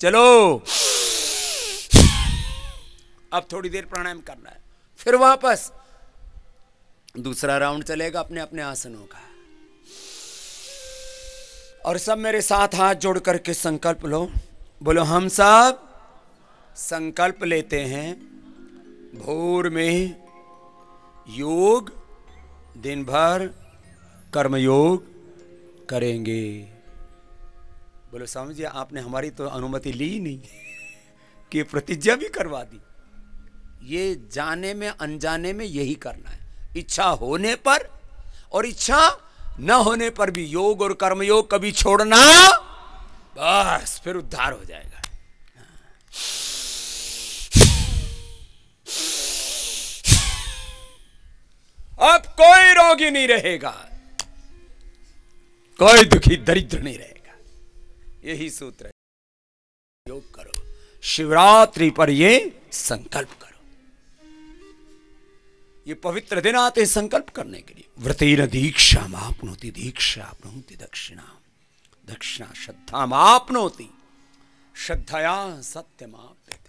चलो अब थोड़ी देर प्राणायाम करना है, फिर वापस दूसरा राउंड चलेगा अपने अपने आसनों का। और सब मेरे साथ हाथ जोड़ करके संकल्प लो, बोलो हम सब संकल्प लेते हैं भोर में योग, दिन भर कर्म योग करेंगे। बोलो स्वामी जी आपने हमारी तो अनुमति ली नहीं कि प्रतिज्ञा भी करवा दी। ये जाने में अनजाने में यही करना है, इच्छा होने पर और इच्छा न होने पर भी योग और कर्म योग कभी छोड़ना, बस फिर उद्धार हो जाएगा। अब कोई रोगी नहीं रहेगा, कोई दुखी दरिद्र नहीं रहेगा। यही सूत्र है। योग करो, शिवरात्रि पर ये संकल्प करो। ये पवित्र दिन आते संकल्प करने के लिए। व्रतेन दीक्षा आपनोति दीक्षा आपनोति दक्षिणा, दक्षिणा श्रद्धा आपनोति श्रद्धया सत्यमाप्यते।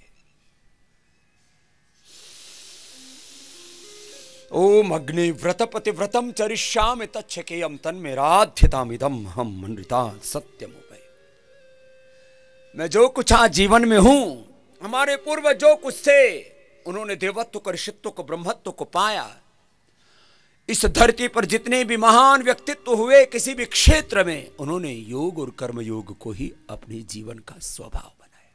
ओम अग्नि व्रतपति व्रतम चरिष्यामि तच्छकेयम तन्मेराध्यतामिदं हम मनृता सत्यमुपै। मैं जो कुछ आज जीवन में हूं, हमारे पूर्वज जो कुछ थे, उन्होंने देवत्व को, ऋषित्व को, ब्रह्मत्व को पाया। इस धरती पर जितने भी महान व्यक्तित्व हुए किसी भी क्षेत्र में, उन्होंने योग और कर्म योग को ही अपने जीवन का स्वभाव बनाया।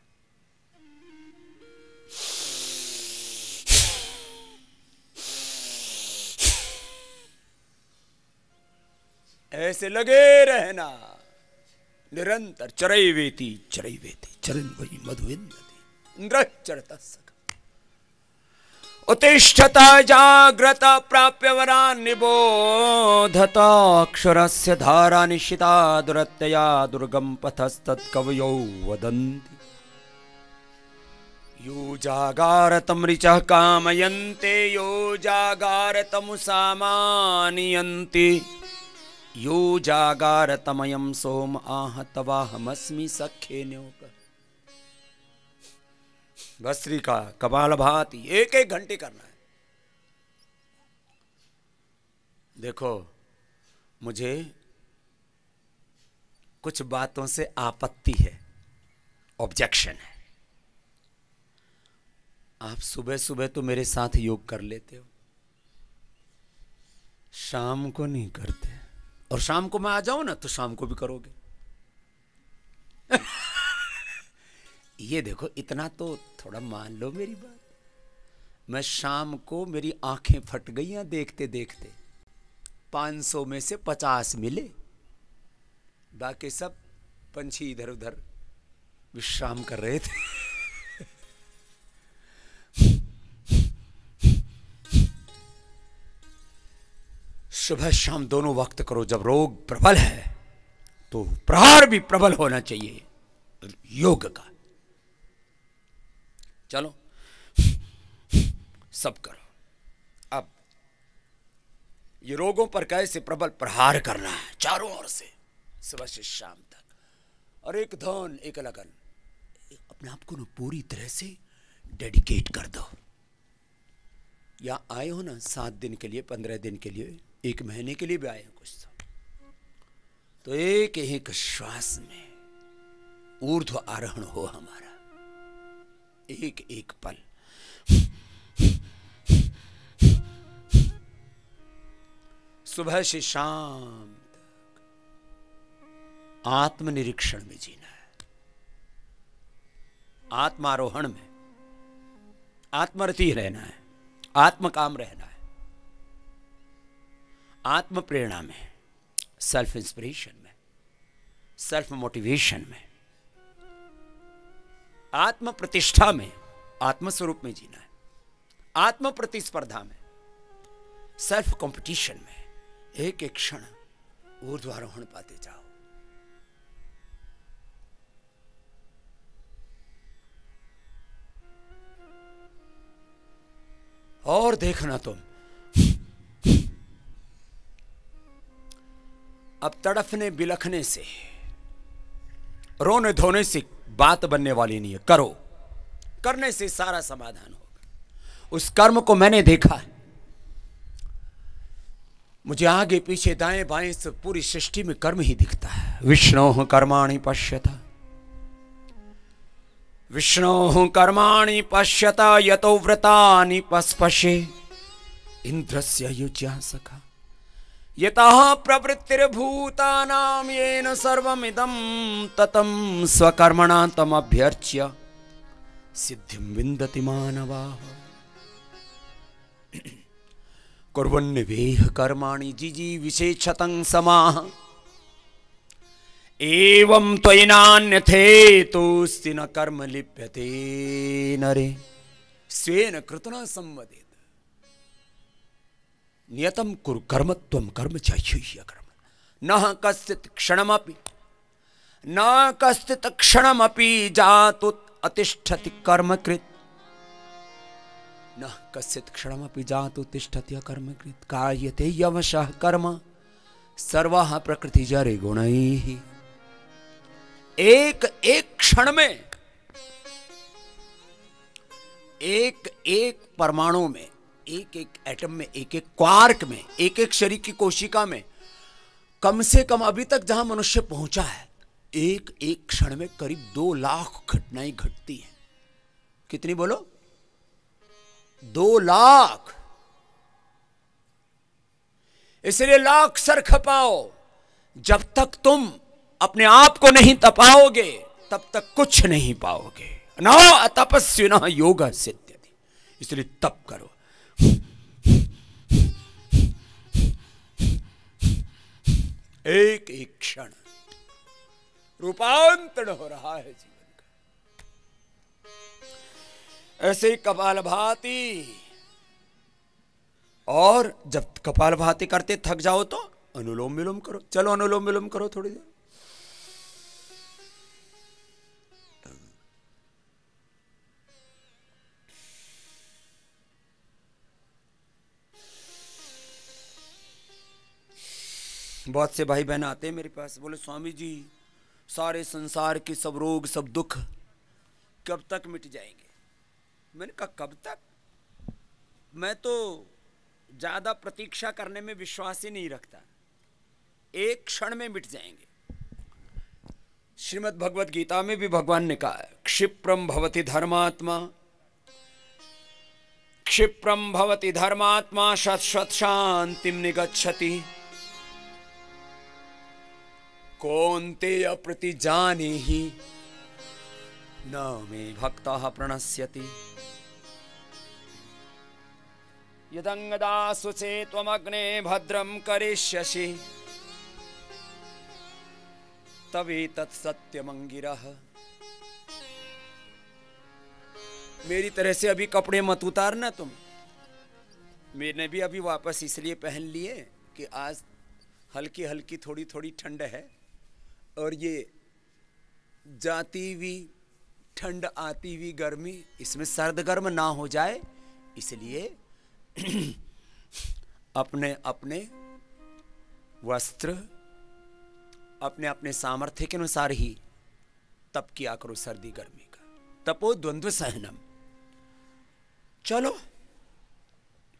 ऐसे लगे रहना निरंतर। चरैवेति चरैवेति चरन् वै मधुविन्दति इंद्रश्चरतः उत्तिष्ठत जाग्रत प्राप्य वरान् निबोधत अक्षरस्य धारा निशिता दुरत्यया दुर्गम पथस्तत्कवयो वदन्ति। यो जागारतं ऋचः कामयन्ते, यो जागारतं सामानियन्ति, यो जागारतमयं सोम आह तवाहमस्मि सख्ये न्योक। भस्त्री का कपाल भाती एक एक घंटे करना है। देखो मुझे कुछ बातों से आपत्ति है, ऑब्जेक्शन है। आप सुबह सुबह तो मेरे साथ योग कर लेते हो, शाम को नहीं करते, और शाम को मैं आ जाऊं ना तो शाम को भी करोगे। ये देखो इतना तो थोड़ा मान लो मेरी बात। मैं शाम को मेरी आंखें फट गई हैं देखते देखते। 500 में से 50 मिले, बाकी सब पंछी इधर उधर विश्राम कर रहे थे। सुबह शाम दोनों वक्त करो। जब रोग प्रबल है तो प्रहार भी प्रबल होना चाहिए योग का। चलो सब करो। अब ये रोगों पर कैसे प्रबल प्रहार करना है चारों ओर से, सुबह से शाम तक। और एक धन एक लगन, अपने आप को ना पूरी तरह से डेडिकेट कर दो। या आए हो ना 7 दिन के लिए, 15 दिन के लिए, 1 महीने के लिए भी आए हो कुछ तो एक एक श्वास में ऊर्ध्व आरोहण हो हमारा। एक एक पल सुबह से शाम तक आत्मनिरीक्षण में जीना है, आत्मारोहण में, आत्मरति रहना है, आत्मकाम रहना है, आत्म प्रेरणा में, सेल्फ इंस्पिरेशन में, सेल्फ मोटिवेशन में, आत्म प्रतिष्ठा में, आत्म स्वरूप में जीना है, आत्म प्रतिस्पर्धा में, सेल्फ कंपटीशन में। एक एक क्षण ऊर्ध्वारोहण पाते जाओ। और देखना तुम अब तड़फने बिलखने से, रोने धोने से बात बनने वाली नहीं है। करो, करने से सारा समाधान होगा। उस कर्म को मैंने देखा है, मुझे आगे पीछे दाएं बाएं से पूरी सृष्टि में कर्म ही दिखता है। विष्णोः कर्माणि पश्यत, विष्णोः कर्माणि पश्यत यतो व्रतानि पस्पशे इंद्रस्य युज्या सखा यतः प्रवृत्तिर्भूतानां येन सर्वमिदं ततं स्वकर्मणा तमभ्यर्च्य सिद्धिं विन्दति मानवाः। कुर्वन्निवेह कर्माणि जिजीविषेच्छतं समाः एवं त्वयिनान्यथेतोऽस्ति न कर्म लिप्यते नरे स्वेन कृतना संवदेत नियतं कुरु कर्म त्वं कर्म चाह्युह्य कर्म न कश्चित् क्षणमपि जातु अतिष्ठति कर्मकृत् न कश्चित् क्षणमपि जातु तिष्ठति कर्मकृत् कार्यते यवशः कर्म सर्वः प्रकृतिजरे गुणैः। एक एक क्षण में, एक एक परमाणु में, एक एक एटम में, एक एक क्वार्क में, एक एक शरीर की कोशिका में, कम से कम अभी तक जहां मनुष्य पहुंचा है, एक एक क्षण में करीब 2 लाख घटनाएं घटती हैं। कितनी बोलो? 2 लाख। इसलिए लाख सर खपाओ, जब तक तुम अपने आप को नहीं तपाओगे तब तक कुछ नहीं पाओगे। न तपस्विनः योगः सिद्ध्यति, इसलिए तप करो। एक एक क्षण रूपांतरण हो रहा है जीवन का। ऐसे ही कपालभाति, और जब कपालभाति करते थक जाओ तो अनुलोम विलोम करो। चलो अनुलोम विलोम करो थोड़ी देर। बहुत से भाई बहन आते हैं मेरे पास, बोले स्वामी जी सारे संसार के सब रोग सब दुख कब तक मिट जाएंगे? मैंने कहा कब तक? मैं तो ज्यादा प्रतीक्षा करने में विश्वास ही नहीं रखता, एक क्षण में मिट जाएंगे। श्रीमद् भगवद गीता में भी भगवान ने कहा है, क्षिप्रम भवति धर्मात्मा, क्षिप्रम भवति धर्मात्मा शश्वत शांतिम निगच्छति कौन्तेय प्रति जानीहि न मे भक्तः प्रणश्यति यदंगदासुचे त्वमग्ने भद्रं करिष्यसि तवेतत् सत्यमंगिरः। मेरी तरह से अभी कपड़े मत उतारना तुम। मैंने भी अभी वापस इसलिए पहन लिए कि आज हल्की हल्की थोड़ी थोड़ी ठंड है, और ये जाती हुई ठंड आती हुई गर्मी, इसमें सर्द गर्म ना हो जाए, इसलिए अपने अपने वस्त्र अपने अपने सामर्थ्य के अनुसार ही तप किया करो सर्दी गर्मी का। तपो द्वंद्व सहनम। चलो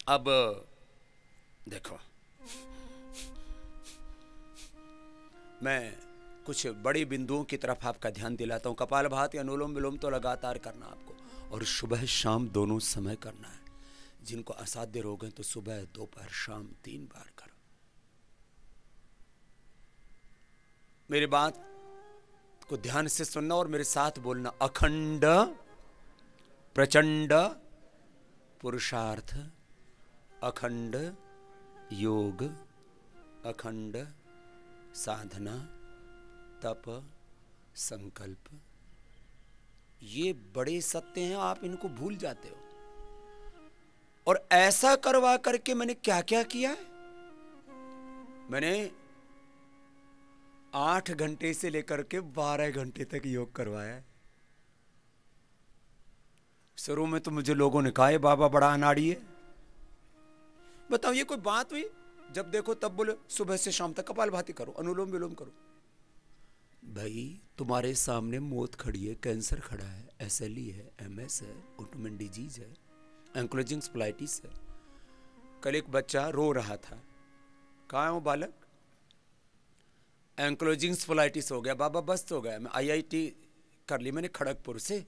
अब देखो, मैं कुछ बड़े बिंदुओं की तरफ आपका ध्यान दिलाता हूं। कपालभाति अनुलोम विलोम तो लगातार करना आपको, और सुबह शाम दोनों समय करना है। जिनको असाध्य रोग हैं तो सुबह दोपहर शाम 3 बार करो। मेरी बात को ध्यान से सुनना और मेरे साथ बोलना। अखंड प्रचंड पुरुषार्थ, अखंड योग, अखंड साधना, तप, संकल्प, ये बड़े सत्य हैं, आप इनको भूल जाते हो। और ऐसा करवा करके मैंने क्या क्या किया है? मैंने 8 घंटे से लेकर के 12 घंटे तक योग करवाया है। शुरू में तो मुझे लोगों ने कहा बाबा बड़ा अनाड़ी है। बताओ ये कोई बात हुई? जब देखो तब बोले सुबह से शाम तक कपालभाति करो, अनुलोम विलोम करो। भाई तुम्हारे सामने मौत खड़ी है, कैंसर खड़ा है, एसएलई है, एमएस है, ऑटोइम्यून डिजीज है, एंक्लोजिंग स्प्लाइटिस है। कल एक बच्चा रो रहा था, कहाँ है वो बालक? एंक्लोजिंग स्प्लाइटिस हो गया बाबा, बस हो गया, मैं आईआईटी कर ली मैंने खड़गपुर से,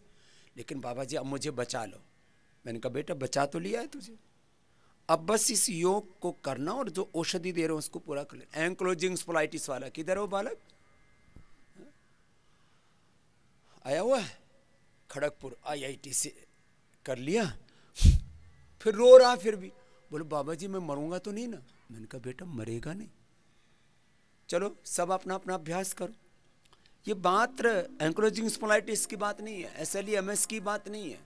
लेकिन बाबा जी अब मुझे बचा लो। मैंने कहा बेटा बचा तो लिया है तुझे, अब बस इस योग को करना और जो औषधि दे रहे हो उसको पूरा कर ले। एंक्लोजिंग स्प्लाइटिस वाला किधर है वो बालक? आया हुआ है खड़गपुर, आईआईटी से कर लिया, फिर रो रहा, फिर भी बोले बाबा जी मैं मरूंगा तो नहीं ना। मैंने कहा बेटा मरेगा नहीं, चलो सब अपना अपना अभ्यास करो। ये मात्र एंक्लोजिंग स्पॉन्डिलाइटिस की बात नहीं है, एसएलई एमएस की बात नहीं है,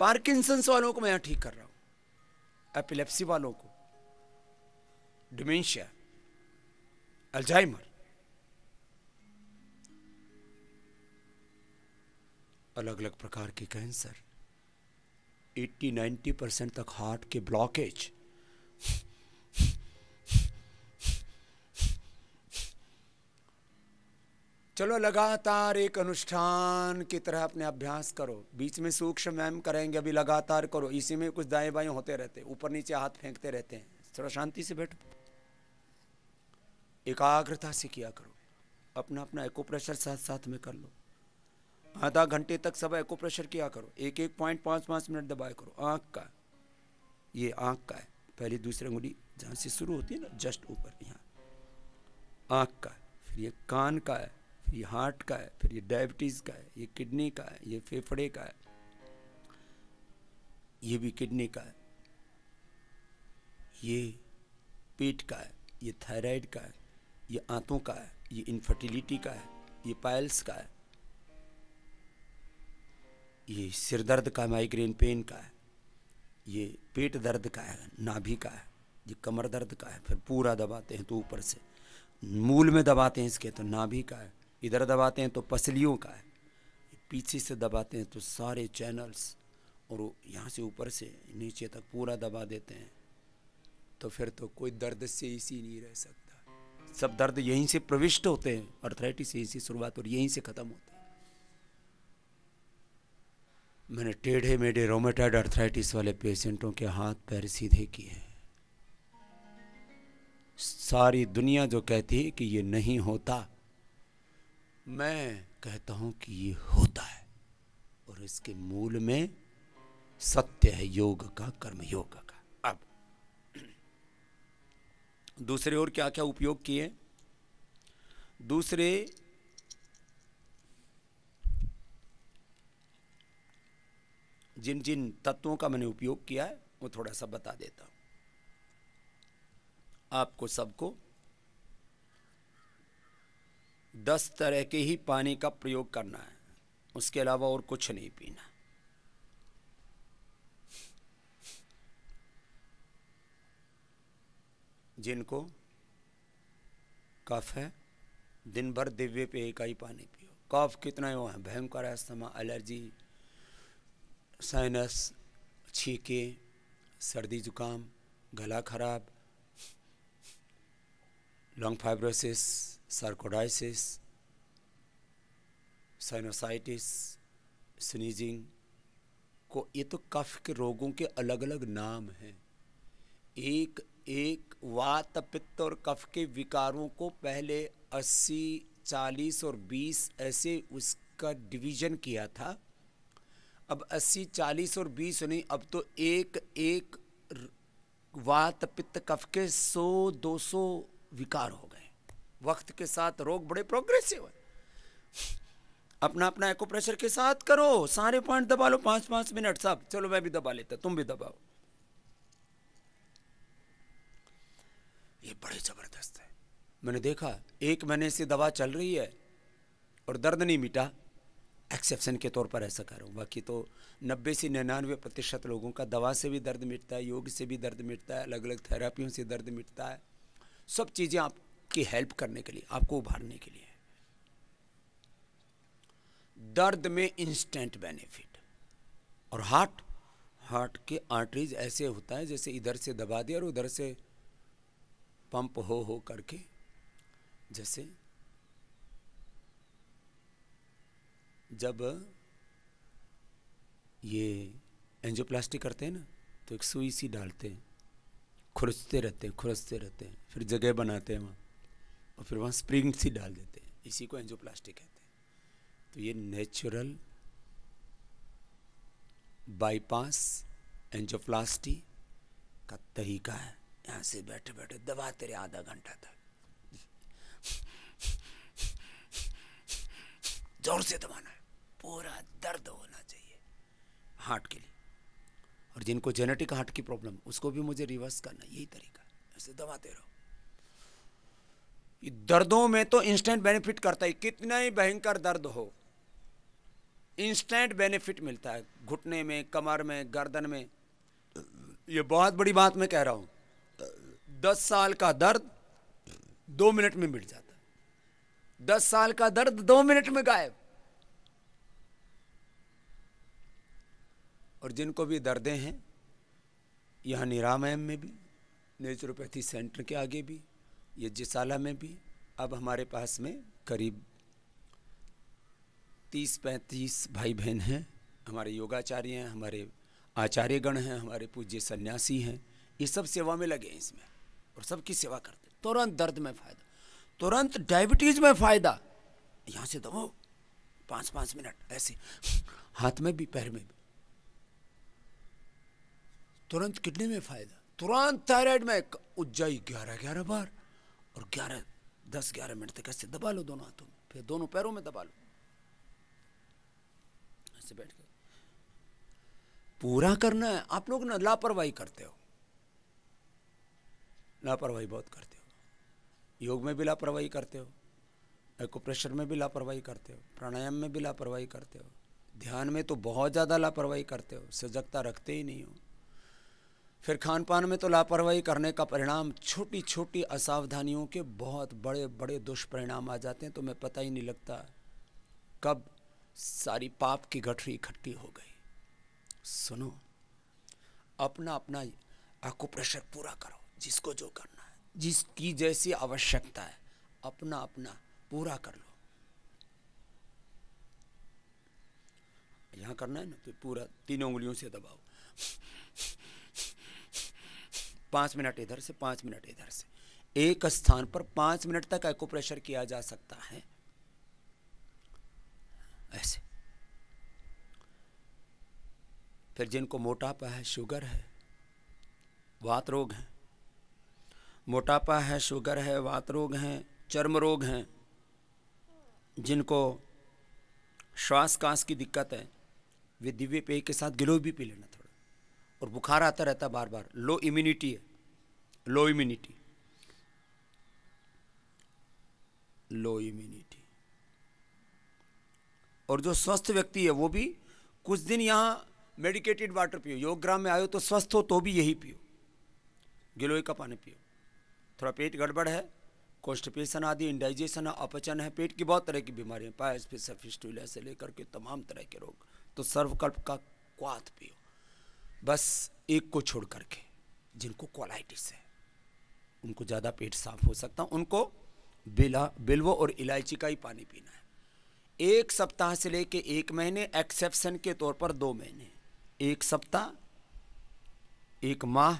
पार्किंसंस वालों को मैं यहां ठीक कर रहा हूं, एपिलेप्सी वालों को, डिमेंशिया, अल्जाइमर, अलग अलग प्रकार के कैंसर, 80-90% तक हार्ट के ब्लॉकेज। चलो लगातार एक अनुष्ठान की तरह अपने अभ्यास करो, बीच में सूक्ष्म व्यायाम करेंगे, अभी लगातार करो, इसी में कुछ दाएं बाएं होते रहते, ऊपर नीचे हाथ फेंकते रहते हैं। थोड़ा शांति से बैठो, एकाग्रता से किया करो, अपना अपना एक्यूप्रेशर साथ साथ में कर लो, आधा घंटे तक सब एक्यूप्रेशर किया करो, एक एक पॉइंट 5-5 मिनट दबाया करो। आँख का, ये आँख का है, पहली दूसरी उंगली जहाँ से शुरू होती है ना जस्ट ऊपर, यहाँ आँख का, फिर ये कान का है, फिर ये हार्ट का है, फिर ये डायबिटीज़ का है, ये किडनी का है, ये फेफड़े का है, ये भी किडनी का है, ये पेट का है, ये थायराइड का है, ये आंतों का है, ये इनफर्टिलिटी का है, ये पाइल्स का है, ये सिर दर्द का, माइग्रेन पेन का है, ये पेट दर्द का है, नाभि का है, ये कमर दर्द का है। फिर पूरा दबाते हैं तो ऊपर से मूल में दबाते हैं इसके तो नाभि का है, इधर दबाते हैं तो पसलियों का है, पीछे से दबाते हैं तो सारे चैनल्स, और यहाँ से ऊपर से नीचे तक पूरा दबा देते हैं, तो फिर तो कोई दर्द से इसी नहीं रह सकता। सब दर्द यहीं से प्रविष्ट होते हैं, अर्थराइटिस यहीं से शुरुआत और यहीं से खत्म होते हैं। मैंने टेढ़े मेढ़े रोमेटॉइड अर्थराइटिस वाले पेशेंटों के हाथ पैर सीधे किए हैं। सारी दुनिया जो कहती है कि ये नहीं होता, मैं कहता हूं कि ये होता है, और इसके मूल में सत्य है योग का, कर्म योग का। अब दूसरे और क्या क्या उपयोग किए? दूसरे जिन जिन तत्वों का मैंने उपयोग किया है वो थोड़ा सा बता देता हूं आपको सबको। 10 तरह के ही पानी का प्रयोग करना है, उसके अलावा और कुछ नहीं पीना। जिनको कफ है दिन भर दिव्य पेय का ही पानी पियो। कफ कितना है, भयंकर अस्थमा, एलर्जी, साइनस, छींके, सर्दी जुकाम, गला खराब, लंग फाइब्रोसिस, सार्कोडाइसिस, साइनोसाइटिस, स्नीजिंग को, ये तो कफ के रोगों के अलग अलग नाम हैं। एक एक वात, पित्त और कफ के विकारों को पहले 80, 40 और 20 ऐसे उसका डिवीजन किया था। अब 80, 40 और 20 नहीं, अब तो एक एक वात पित्त कफ के 100-200 विकार हो गए। वक्त के साथ रोग बड़े प्रोग्रेसिव है। अपना अपना एक्यूप्रेशर के साथ करो, सारे पॉइंट दबा लो 5-5 मिनट सब। चलो मैं भी दबा लेता, तुम भी दबाओ। ये बड़े जबरदस्त है। मैंने देखा 1 महीने से दवा चल रही है और दर्द नहीं मिटा। एक्सेप्शन के तौर पर ऐसा कर रहा हूँ, बाकी तो 90 से 99% लोगों का दवा से भी दर्द मिटता है, योग से भी दर्द मिटता है, अलग अलग थेरापियों से दर्द मिटता है। सब चीज़ें आपकी हेल्प करने के लिए, आपको उभारने के लिए। दर्द में इंस्टेंट बेनिफिट। और हार्ट के आर्टरीज ऐसे होता है जैसे इधर से दबा दिया और उधर से पंप हो करके जैसे जब ये एंजियोप्लास्टी करते हैं ना, तो एक सुई सी डालते हैं, खुरचते रहते हैं, फिर जगह बनाते हैं वहाँ, और फिर वहाँ स्प्रिंग सी डाल देते हैं। इसी को एंजियोप्लास्टी कहते हैं। तो ये नेचुरल बाईपास एंजियोप्लास्टी का तरीका है। यहाँ से बैठे बैठे दबाते रहे आधा घंटा तक, जोर से दबाना है, पूरा दर्द होना चाहिए हार्ट के लिए। और जिनको जेनेटिक हार्ट की प्रॉब्लम, उसको भी मुझे रिवर्स करना, यही तरीका, ऐसे दबाते रहो। ये दर्दों में तो इंस्टेंट बेनिफिट करता है, कितना ही भयंकर दर्द हो, इंस्टेंट बेनिफिट मिलता है। घुटने में, कमर में, गर्दन में, ये बहुत बड़ी बात मैं कह रहा हूं। 10 साल का दर्द 2 मिनट में मिट जाता है। 10 साल का दर्द 2 मिनट में गायब। और जिनको भी दर्दें हैं, यहाँ निरामयम में भी, नेचुरोपैथी सेंटर के आगे भी, ये जिसाला में भी, अब हमारे पास में करीब 30-35 भाई बहन हैं। हमारे योगाचार्य हैं, हमारे आचार्यगण हैं, हमारे पूज्य सन्यासी हैं, ये सब सेवा में लगे हैं इसमें, और सबकी सेवा करते हैं। तुरंत दर्द में फ़ायदा, तुरंत डायबिटीज़ में फ़ायदा। यहाँ से दबाओ 5-5 मिनट, ऐसे हाथ में भी, पैर में भी, तुरंत किडनी में फ़ायदा, तुरंत थायराइड में। उज्जाई 11-11 बार, और 10-11 मिनट तक ऐसे दबा लो दोनों हाथों में, फिर दोनों पैरों में दबा लो, ऐसे बैठ कर पूरा करना है। आप लोग ना लापरवाही करते हो, लापरवाही बहुत करते हो। योग में भी लापरवाही करते हो, एक्यूप्रेशर में भी लापरवाही करते हो, प्राणायाम में भी लापरवाही करते हो, ध्यान में तो बहुत ज़्यादा लापरवाही करते हो, सजगता रखते ही नहीं हो। फिर खान पान में तो लापरवाही करने का परिणाम, छोटी छोटी असावधानियों के बहुत बड़े बड़े दुष्परिणाम आ जाते हैं। तो मैं पता ही नहीं लगता कब सारी पाप की गठरी इकट्ठी हो गई। सुनो, अपना अपना एक्यूप्रेशर पूरा करो, जिसको जो करना है, जिसकी जैसी आवश्यकता है, अपना अपना पूरा कर लो। यहाँ करना है ना, तो पूरा 3 उंगलियों से दबाओ, 5 मिनट इधर से, 5 मिनट इधर से, एक स्थान पर 5 मिनट तक एक्यूप्रेशर किया जा सकता है, ऐसे। फिर जिनको मोटापा है, शुगर है, वात रोग है, मोटापा है, शुगर है, वात रोग हैं, चर्म रोग हैं, जिनको श्वास कांस की दिक्कत है, वे दिव्य पेय के साथ गिलोय भी पी लेना थोड़ा। और बुखार आता रहता बार बार, लो इम्यूनिटी है, लो इम्यूनिटी, लो इम्यूनिटी। और जो स्वस्थ व्यक्ति है वो भी कुछ दिन यहाँ मेडिकेटेड वाटर पियो। योगग्राम में आयो तो स्वस्थ हो तो भी यही पियो, गिलोय का पानी पियो। थोड़ा पेट गड़बड़ है, कॉन्स्टिपेशन आदि, इंडाइजेशन है, अपचन है, पेट की बहुत तरह की बीमारियाँ, पायस फिशर फिस्टुला से लेकर के तमाम तरह के रोग, तो सर्वकल्प का क्वाथ पियो। बस एक को छोड़ करके, जिनको कोलाइटिस है, उनको ज़्यादा पेट साफ हो सकता, उनको बिल्व और इलायची का ही पानी पीना है। 1 सप्ताह से लेके 1 महीने, एक्सेप्शन के तौर पर 2 महीने, 1 सप्ताह, 1 माह,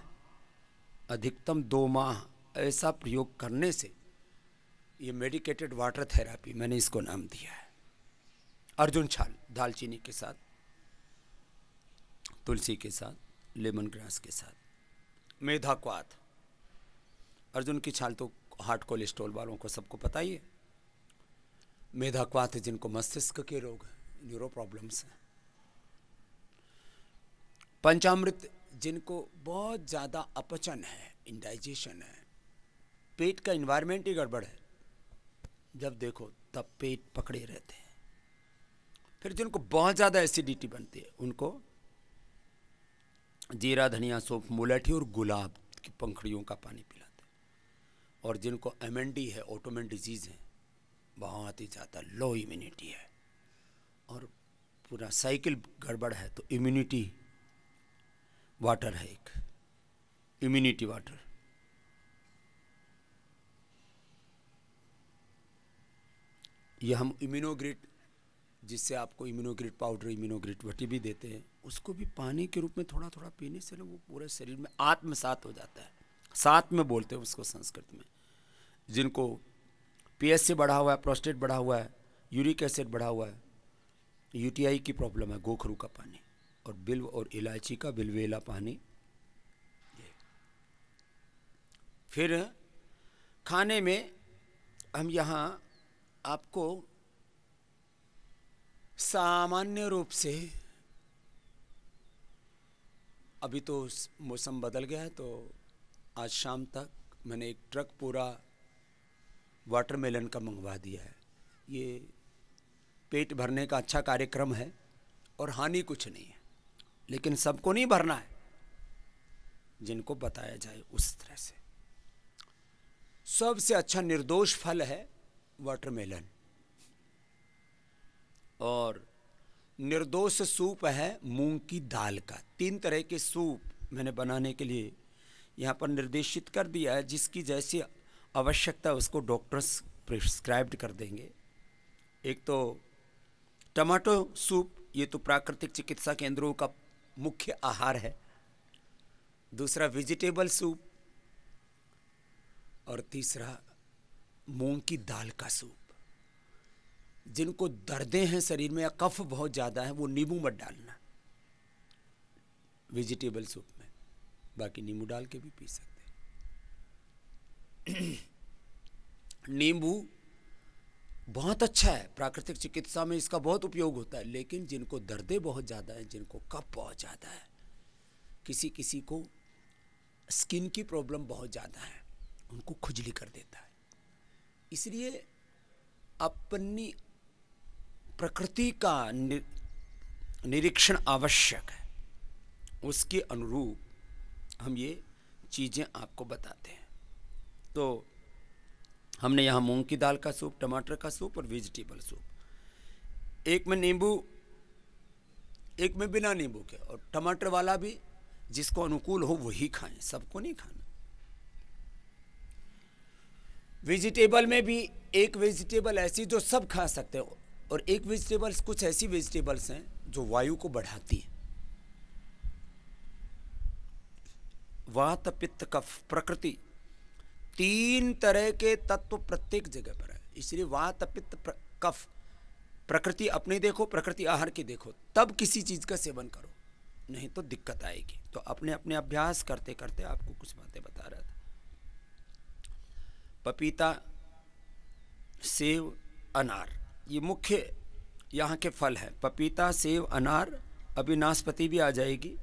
अधिकतम 2 माह, ऐसा प्रयोग करने से ये मेडिकेटेड वाटर थेरापी, मैंने इसको नाम दिया है। अर्जुन छाल दालचीनी के साथ, तुलसी के साथ, लेमन ग्रास के साथ, मेधा क्वाथ। अर्जुन की छाल तो हार्ट कोलेस्ट्रॉल वालों को सबको पता ही है। मेधा क्वाथ जिनको मस्तिष्क के रोग हैं, न्यूरो प्रॉब्लम्स हैं। पंचामृत जिनको बहुत ज़्यादा अपचन है, इंडाइजेशन है, पेट का इन्वायरमेंट ही गड़बड़ है, जब देखो तब पेट पकड़े रहते हैं। फिर जिनको बहुत ज़्यादा एसिडिटी बनती है, उनको जीरा, धनिया, सौंफ, मुलैठी और गुलाब की पंखड़ियों का पानी पिलाते हैं। और जिनको MND है, ऑटोमेन डिजीज़ है, बहुत ही ज़्यादा लो इम्यूनिटी है और पूरा साइकिल गड़बड़ है, तो इम्यूनिटी वाटर है एक, इम्यूनिटी वाटर। ये हम इम्यूनोग्रिड जिससे आपको इम्यूनोग्रिड पाउडर, इम्यूनोग्रिड वटी भी देते हैं, उसको भी पानी के रूप में थोड़ा थोड़ा पीने से ना वो पूरे शरीर में आत्मसात हो जाता है। सात में बोलते हैं उसको संस्कृत में। जिनको पीएससी बढ़ा हुआ है, प्रोस्टेट बढ़ा हुआ है, यूरिक एसिड बढ़ा हुआ है, यूटीआई की प्रॉब्लम है, गोखरू का पानी और बिल्व और इलायची का बिल्वेला पानी। फिर खाने में हम यहाँ आपको सामान्य रूप से, अभी तो मौसम बदल गया है, तो आज शाम तक मैंने एक ट्रक पूरा वाटरमेलन का मंगवा दिया है। ये पेट भरने का अच्छा कार्यक्रम है और हानि कुछ नहीं है, लेकिन सबको नहीं भरना है, जिनको बताया जाए उस तरह से। सबसे अच्छा निर्दोष फल है वाटरमेलन, और निर्दोष सूप है मूंग की दाल का। 3 तरह के सूप मैंने बनाने के लिए यहाँ पर निर्देशित कर दिया है, जिसकी जैसी आवश्यकता उसको डॉक्टर्स प्रिस्क्राइब्ड कर देंगे। एक तो टमाटो सूप, ये तो प्राकृतिक चिकित्सा केंद्रों का मुख्य आहार है। दूसरा वेजिटेबल सूप, और तीसरा मूंग की दाल का सूप। जिनको दर्दें हैं शरीर में या कफ बहुत ज़्यादा है, वो नींबू मत डालना वेजिटेबल सूप में, बाकी नींबू डाल के भी पी सकते हैं। नींबू बहुत अच्छा है, प्राकृतिक चिकित्सा में इसका बहुत उपयोग होता है, लेकिन जिनको दर्दें बहुत ज़्यादा है, जिनको कफ बहुत ज़्यादा है, किसी किसी को स्किन की प्रॉब्लम बहुत ज़्यादा है, उनको खुजली कर देता है। इसलिए अपनी प्रकृति का निरीक्षण आवश्यक है, उसके अनुरूप हम ये चीज़ें आपको बताते हैं। तो हमने यहाँ मूंग की दाल का सूप, टमाटर का सूप और वेजिटेबल सूप, एक में नींबू, एक में बिना नींबू के, और टमाटर वाला भी जिसको अनुकूल हो वही खाएं, सबको नहीं खाना। वेजिटेबल में भी एक वेजिटेबल ऐसी जो सब खा सकते हो, और एक वेजिटेबल्स, कुछ ऐसी वेजिटेबल्स हैं जो वायु को बढ़ाती हैं। वात पित्त कफ प्रकृति, 3 तरह के तत्व प्रत्येक जगह पर है। इसलिए वात पित्त कफ प्रकृति अपनी देखो, प्रकृति आहार की देखो, तब किसी चीज का सेवन करो, नहीं तो दिक्कत आएगी। तो अपने अपने अभ्यास करते करते आपको कुछ बातें बता रहा था। पपीता, सेव, अनार, ये मुख्य यहाँ के फल हैं। पपीता, सेव, अनार, अभी नाशपाती भी आ जाएगी।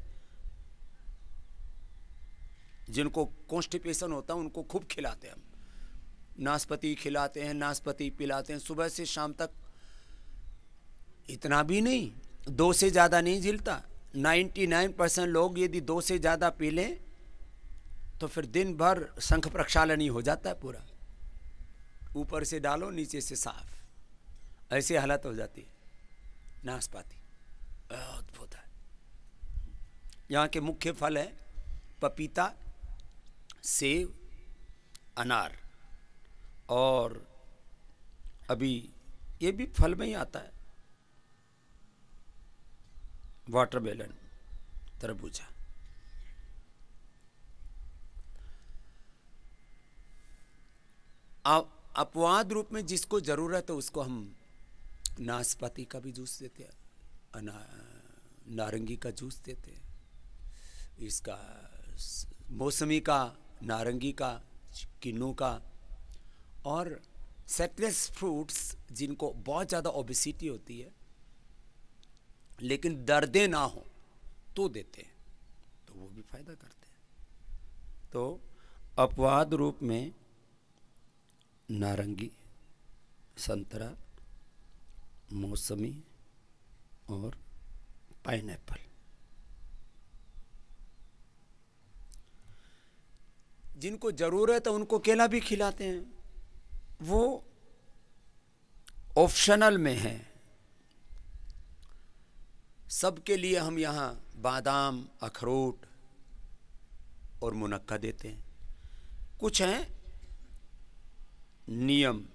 जिनको कॉन्स्टिपेशन होता है उनको खूब खिलाते हैं हम, नाशपाती खिलाते हैं, नाशपाती पिलाते हैं सुबह से शाम तक। इतना भी नहीं, 2 से ज़्यादा नहीं झिलता। 99% लोग यदि 2 से ज़्यादा पी लें तो फिर दिन भर शंख प्रक्षालन ही हो जाता है पूरा, ऊपर से डालो नीचे से साफ, ऐसी हालत हो जाती है। नाशपाती अद्भुत है। यहाँ के मुख्य फल है पपीता, सेव, अनार, और अभी ये भी फल में ही आता है, वाटरमेलन, तरबूजा। अपवाद रूप में जिसको जरूरत है उसको हम नाशपाती का भी जूस देते हैं, नारंगी का जूस देते हैं, इसका मौसमी का, नारंगी का, किन्नू का, और सिट्रस फ्रूट्स जिनको बहुत ज़्यादा ओबेसिटी होती है लेकिन दर्दें ना हो तो देते हैं, तो वो भी फायदा करते हैं। तो अपवाद रूप में नारंगी, संतरा, मौसमी और पाइनएप्पल। जिनको जरूरत है उनको केला भी खिलाते हैं, वो ऑप्शनल में है। सबके लिए हम यहाँ बादाम, अखरोट और मुनक्का देते हैं। कुछ हैं नियम,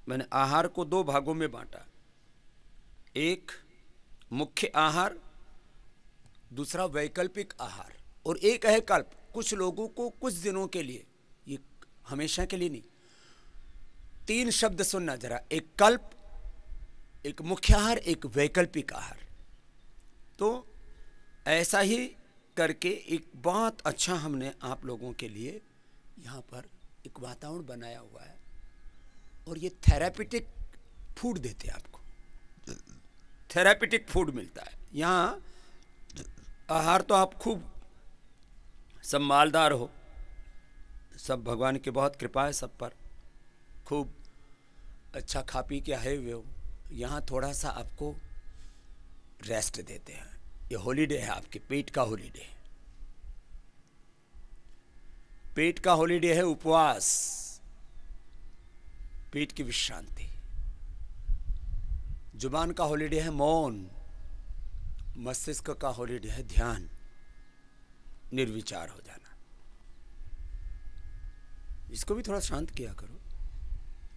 मैंने आहार को दो भागों में बांटा, एक मुख्य आहार, दूसरा वैकल्पिक आहार, और एक है कल्प। कुछ लोगों को कुछ दिनों के लिए, ये हमेशा के लिए नहीं। 3 शब्द सुनना जरा, एक कल्प, एक मुख्य आहार, एक वैकल्पिक आहार। तो ऐसा ही करके एक बहुत अच्छा हमने आप लोगों के लिए यहाँ पर एक वातावरण बनाया हुआ है, और ये थेरापिटिक फूड देते हैं आपको, थेरापिटिक फूड मिलता है यहाँ। आहार तो आप खूब सब मालदार हो, सब भगवान की बहुत कृपा है सब पर, खूब अच्छा खा पी के आए हुए हो। यहाँ थोड़ा सा आपको रेस्ट देते हैं, ये हॉलीडे है आपके पेट का हॉलीडे। पेट का हॉलीडे है उपवास, पेट की विश्रांति। जुबान का हॉलीडे है मौन, मस्तिष्क का हॉलीडे है ध्यान, निर्विचार हो जाना। इसको भी थोड़ा शांत किया करो,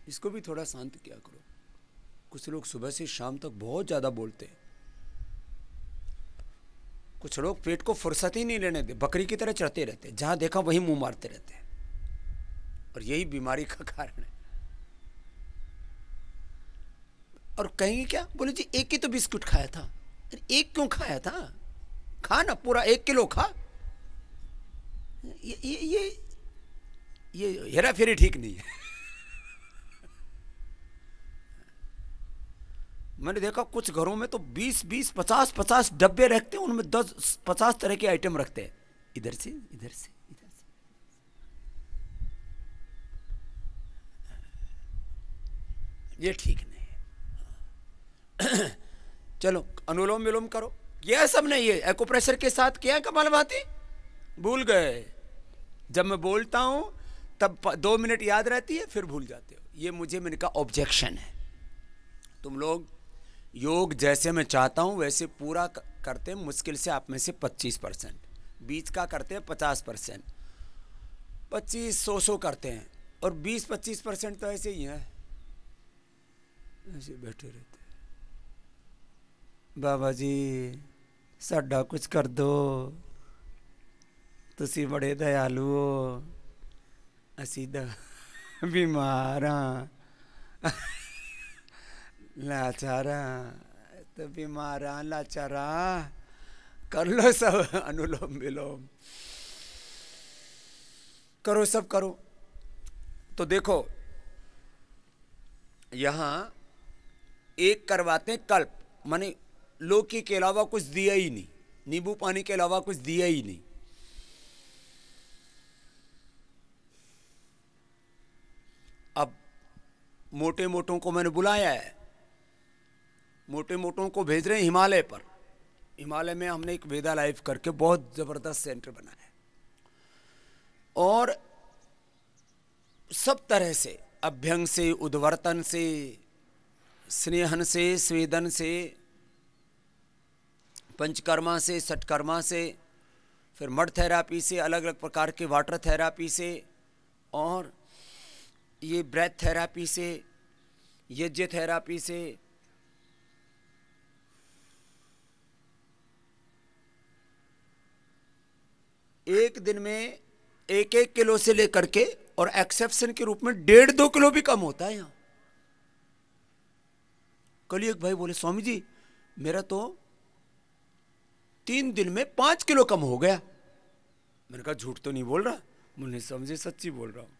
इसको भी थोड़ा शांत किया करो। कुछ लोग सुबह से शाम तक बहुत ज्यादा बोलते हैं, कुछ लोग पेट को फुर्सत ही नहीं लेने दे, बकरी की तरह चढ़ते रहते, जहां देखा वहीं मुंह मारते रहते हैं, और यही बीमारी का कारण है। और कहेंगे क्या, बोले जी एक ही तो बिस्कुट खाया था। अरे एक क्यों खाया था, खा ना, पूरा 1 किलो खा। ये हेरा फेरी ठीक नहीं है। मैंने देखा कुछ घरों में तो 20-20, 50-50 डब्बे रखते हैं, उनमें 10-50 तरह के आइटम रखते हैं, इधर से इधर से इधर से। ये ठीक नहीं है। चलो अनुलोम विलोम करो, यह सब नहीं है। एक्यूप्रेशर के साथ किया कपाल भाती, भूल गए। जब मैं बोलता हूं तब 2 मिनट याद रहती है, फिर भूल जाते हो। ये मुझे, मैंने कहा ऑब्जेक्शन है। तुम लोग योग जैसे मैं चाहता हूं वैसे पूरा करते हैं, मुश्किल से आप में से 25%, बीच का करते हैं 50%, 25-100 करते हैं, और 20-25% तो ऐसे ही है, ऐसे बैठे रहते। बाबा जी साडा कुछ कर दो, तुसी बड़े दयालु हो, असी बीमार हाँ, लाचारा, तो बीमारा लाचारा, कर लो सब अनुलोम विलोम, करो सब करो। तो देखो यहां एक करवाते हैं कल्प, माने लौकी के अलावा कुछ दिया ही नहीं, नींबू पानी के अलावा कुछ दिया ही नहीं। अब मोटे मोटों को मैंने बुलाया है, मोटे मोटों को भेज रहे हैं हिमालय पर। हिमालय में हमने एक वेदा लाइफ करके बहुत जबरदस्त सेंटर बनाया है, और सब तरह से, अभ्यंग से, उद्वर्तन से, स्नेहन से, स्वेदन से, पंचकर्मा से, षटकर्मा से, फिर मड थेरापी से, अलग अलग प्रकार के वाटर थेरापी से, और ये ब्रेथ थेरापी से, यज्ञ थेरापी से, एक दिन में 1-1 किलो से लेकर के, और एक्सेप्शन के रूप में 1.5-2 किलो भी कम होता है यहाँ। कल एक भाई बोले स्वामी जी मेरा तो 3 दिन में 5 किलो कम हो गया। मैंने कहा झूठ तो नहीं बोल रहा, मुझे समझे सच्ची बोल रहा हूं।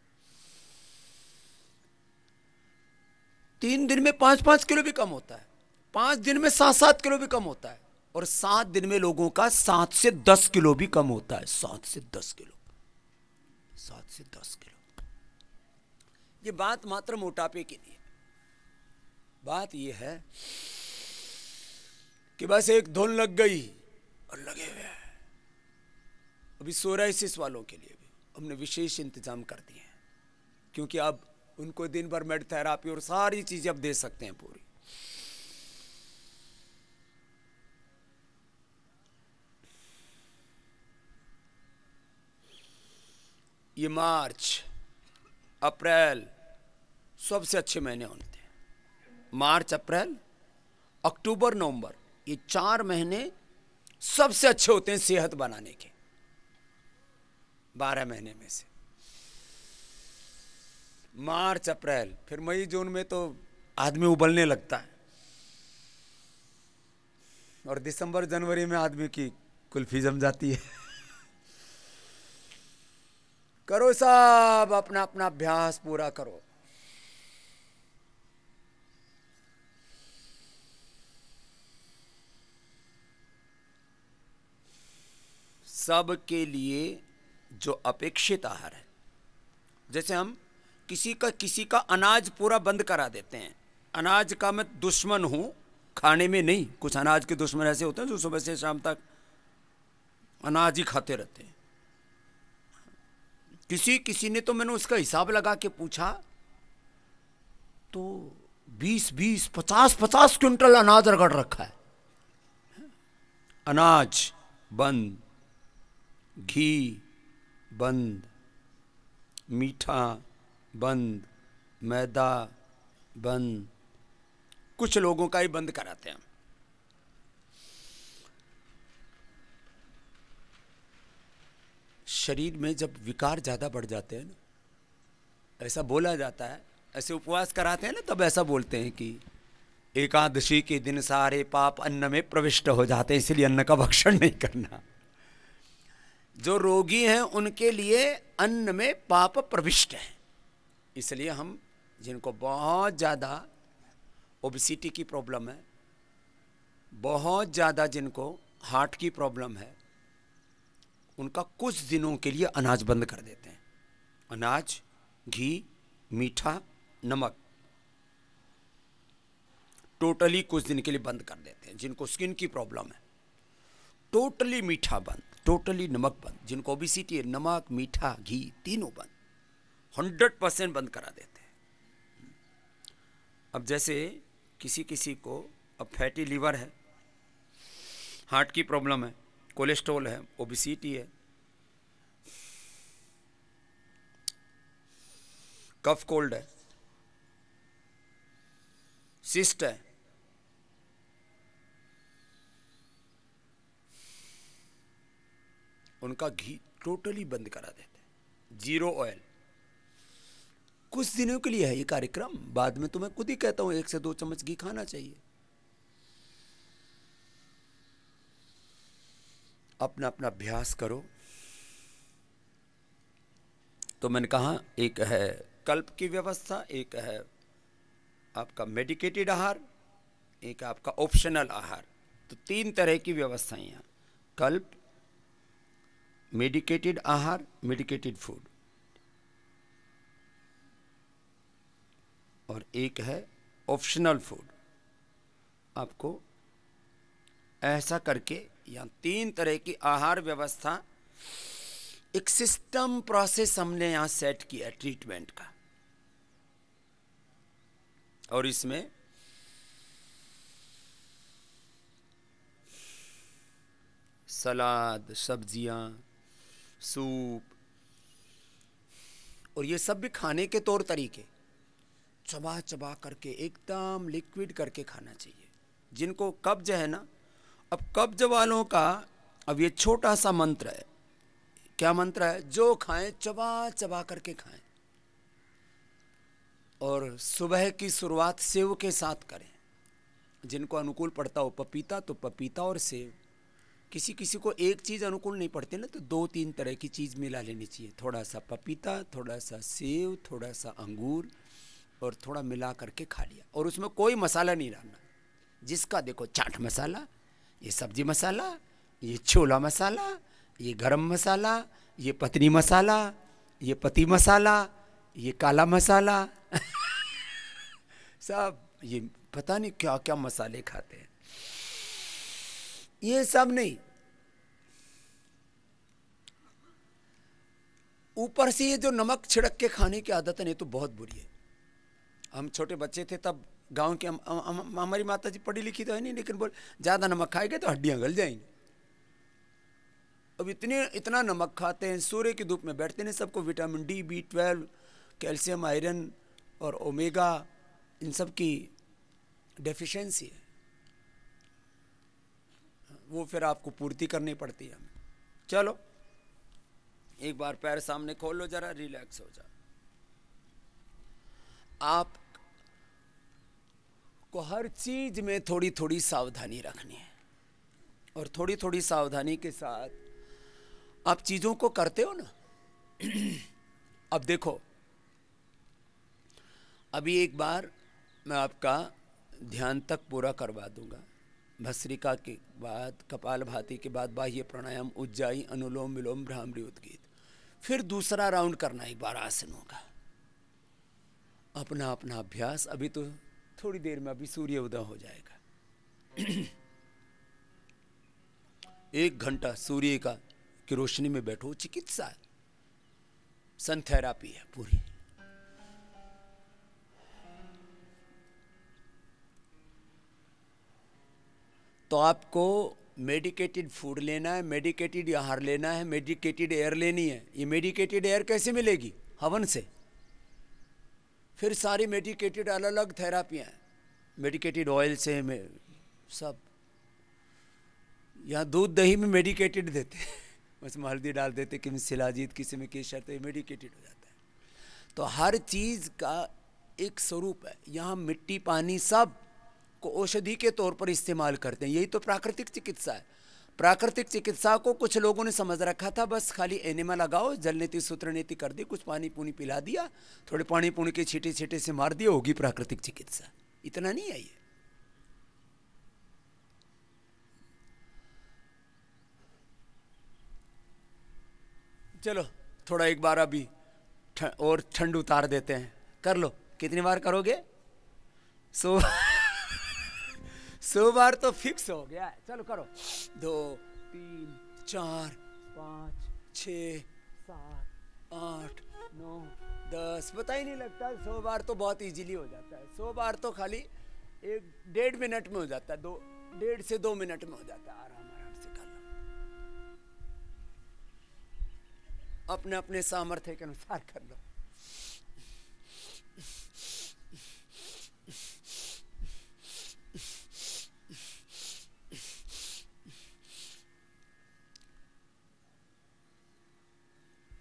3 दिन में 5-5 किलो भी कम होता है, 5 दिन में 7-7 किलो भी कम होता है, और 7 दिन में लोगों का 7 से 10 किलो भी कम होता है। 7 से 10 किलो, 7 से 10 किलो। ये बात मात्र मोटापे की नहीं है, बात ये है कि बस एक धुन लग गई और लगे हुए हैं। अभी सोराइसिस वालों के लिए भी हमने विशेष इंतजाम कर दिए हैं, क्योंकि अब उनको दिन भर मेड थेरापी और सारी चीजें अब दे सकते हैं पूरी। ये मार्च अप्रैल सबसे अच्छे महीने होते हैं, मार्च अप्रैल अक्टूबर नवंबर, ये 4 महीने सबसे अच्छे होते हैं सेहत बनाने के 12 महीने में से। मार्च अप्रैल, फिर मई जून में तो आदमी उबलने लगता है, और दिसंबर जनवरी में आदमी की कुल्फी जम जाती है। करो सब अपना अपना अभ्यास पूरा करो। सबके लिए जो अपेक्षित आहार है, जैसे हम किसी का अनाज पूरा बंद करा देते हैं। अनाज का मैं दुश्मन हूं, खाने में नहीं। कुछ अनाज के दुश्मन ऐसे होते हैं जो सुबह से शाम तक अनाज ही खाते रहते हैं। किसी ने तो मैंने उसका हिसाब लगा के पूछा तो 20-20, 50-50 क्विंटल अनाज रगड़ रखा है। अनाज बंद, घी बंद, मीठा बंद, मैदा बंद, कुछ लोगों का ही बंद कराते हैं। शरीर में जब विकार ज़्यादा बढ़ जाते हैं ना, ऐसा बोला जाता है, ऐसे उपवास कराते हैं ना, तब ऐसा बोलते हैं कि एकादशी के दिन सारे पाप अन्न में प्रविष्ट हो जाते हैं, इसलिए अन्न का भक्षण नहीं करना। जो रोगी हैं उनके लिए अन्न में पाप प्रविष्ट है, इसलिए हम जिनको बहुत ज़्यादा ओबेसिटी की प्रॉब्लम है, बहुत ज़्यादा जिनको हार्ट की प्रॉब्लम है, उनका कुछ दिनों के लिए अनाज बंद कर देते हैं। अनाज, घी, मीठा, नमक टोटली कुछ दिन के लिए बंद कर देते हैं। जिनको स्किन की प्रॉब्लम है, टोटली मीठा बंद, टोटली नमक बंद। जिनको ओबेसिटी है, नमक, मीठा, घी तीनों बंद, 100% बंद करा देते हैं। अब जैसे किसी को अब फैटी लीवर है, हार्ट की प्रॉब्लम है, कोलेस्ट्रॉल है, ओबेसिटी है, कफ कोल्ड है, सिस्ट है, उनका घी टोटली बंद करा देते हैं। 0 ऑयल कुछ दिनों के लिए है ये कार्यक्रम, बाद में तो मैं खुद ही कहता हूं 1 से 2 चम्मच घी खाना चाहिए। अपना अपना अभ्यास करो। तो मैंने कहा एक है कल्प की व्यवस्था, एक है आपका मेडिकेटेड आहार, एक आपका ऑप्शनल आहार। तो 3 तरह की व्यवस्थाएं हैं, कल्प, मेडिकेटेड आहार, मेडिकेटेड फूड, और एक है ऑप्शनल फूड। आपको ऐसा करके यहाँ 3 तरह की आहार व्यवस्था, एक सिस्टम प्रोसेस हमने यहाँ सेट किया ट्रीटमेंट का। और इसमें सलाद, सब्जियां, सूप, और ये सब भी खाने के तौर तरीके, चबा चबा करके एकदम लिक्विड करके खाना चाहिए। जिनको कब्ज है ना, अब कब्ज वालों का अब ये छोटा सा मंत्र है। क्या मंत्र है? जो खाएं चबा चबा करके खाएं, और सुबह की शुरुआत सेव के साथ करें। जिनको अनुकूल पड़ता हो पपीता तो पपीता और सेव। किसी किसी को एक चीज़ अनुकूल नहीं पड़ती ना, तो 2-3 तरह की चीज़ मिला लेनी चाहिए। थोड़ा सा पपीता, थोड़ा सा सेव, थोड़ा सा अंगूर, और थोड़ा मिला करके खा लिया। और उसमें कोई मसाला नहीं डालना। जिसका देखो चाट मसाला, ये सब्जी मसाला, ये छोला मसाला, ये गरम मसाला, ये पतनी मसाला, ये पति मसाला, ये काला मसाला सब ये पता नहीं क्या क्या मसाले खाते हैं। ये सब नहीं, ऊपर से ये जो नमक छिड़क के खाने की आदत है, नहीं तो बहुत बुरी है। हम छोटे बच्चे थे तब गांव के हमारी माता जी पढ़ी लिखी तो है नहीं, लेकिन बोल ज़्यादा नमक खाएंगे तो हड्डियां गल जाएंगी। अब इतना नमक खाते हैं, सूर्य की धूप में बैठते हैं, सबको vitamin D, B12, calcium, iron और ओमेगा, इन सब की डेफिशिएंसी है, वो फिर आपको पूर्ति करनी पड़ती है हमें। चलो एक बार पैर सामने खोल लो, जरा रिलैक्स हो जाओ। आप को हर चीज में थोड़ी थोड़ी सावधानी रखनी है, और थोड़ी थोड़ी सावधानी के साथ आप चीजों को करते हो ना। अब देखो, अभी एक बार मैं आपका ध्यान तक पूरा करवा दूंगा। भस्त्रिका के बाद, कपालभाति के बाद बाह्य प्राणायाम, उज्जाई, अनुलोम विलोम, भ्रामरी, उद्गीत, फिर दूसरा राउंड करना एक बार आसनों का। अपना अपना अभ्यास, अभी तो थोड़ी देर में अभी सूर्य उदय हो जाएगा। 1 घंटा सूर्य का की रोशनी में बैठो, चिकित्सा है, सन थेरापी है पूरी। तो आपको मेडिकेटेड फूड लेना है, मेडिकेटेड आहार लेना है, मेडिकेटेड एयर लेनी है। ये मेडिकेटेड एयर कैसे मिलेगी? हवन से। फिर सारी मेडिकेटेड अलग अलग थेरापियाँ हैं, मेडिकेटेड ऑयल से सब। यहाँ दूध दही में मेडिकेटेड देते हैं, उसमें हल्दी डाल देते, किसी में शिलाजीत, किसी में केसर, तो मेडिकेटेड हो जाता है। तो हर चीज़ का एक स्वरूप है। यहाँ मिट्टी, पानी सब को औषधि के तौर पर इस्तेमाल करते हैं। यही तो प्राकृतिक चिकित्सा है। प्राकृतिक चिकित्सा को कुछ लोगों ने समझ रखा था, बस खाली एनेमा लगाओ, जल नीति सूत्र नीति कर दी, कुछ पानी पूनी पिला दिया, थोड़े पानी पूनी के छींटे छींटे से मार दिया, होगी प्राकृतिक चिकित्सा। इतना नहीं है ये। चलो थोड़ा एक बार अभी और ठंड उतार देते हैं, कर लो। कितनी बार करोगे? 100 बार तो फिक्स हो गया है। चलो करो। 2 3 4 5 6 7 8 9 10, पता ही नहीं लगता। 100 बार तो बहुत इजीली हो जाता है। 100 बार तो खाली 1-1.5 मिनट में हो जाता है, 1.5 से 2 मिनट में हो जाता है। आराम आराम से कर लो, अपने अपने सामर्थ्य के अनुसार कर लो।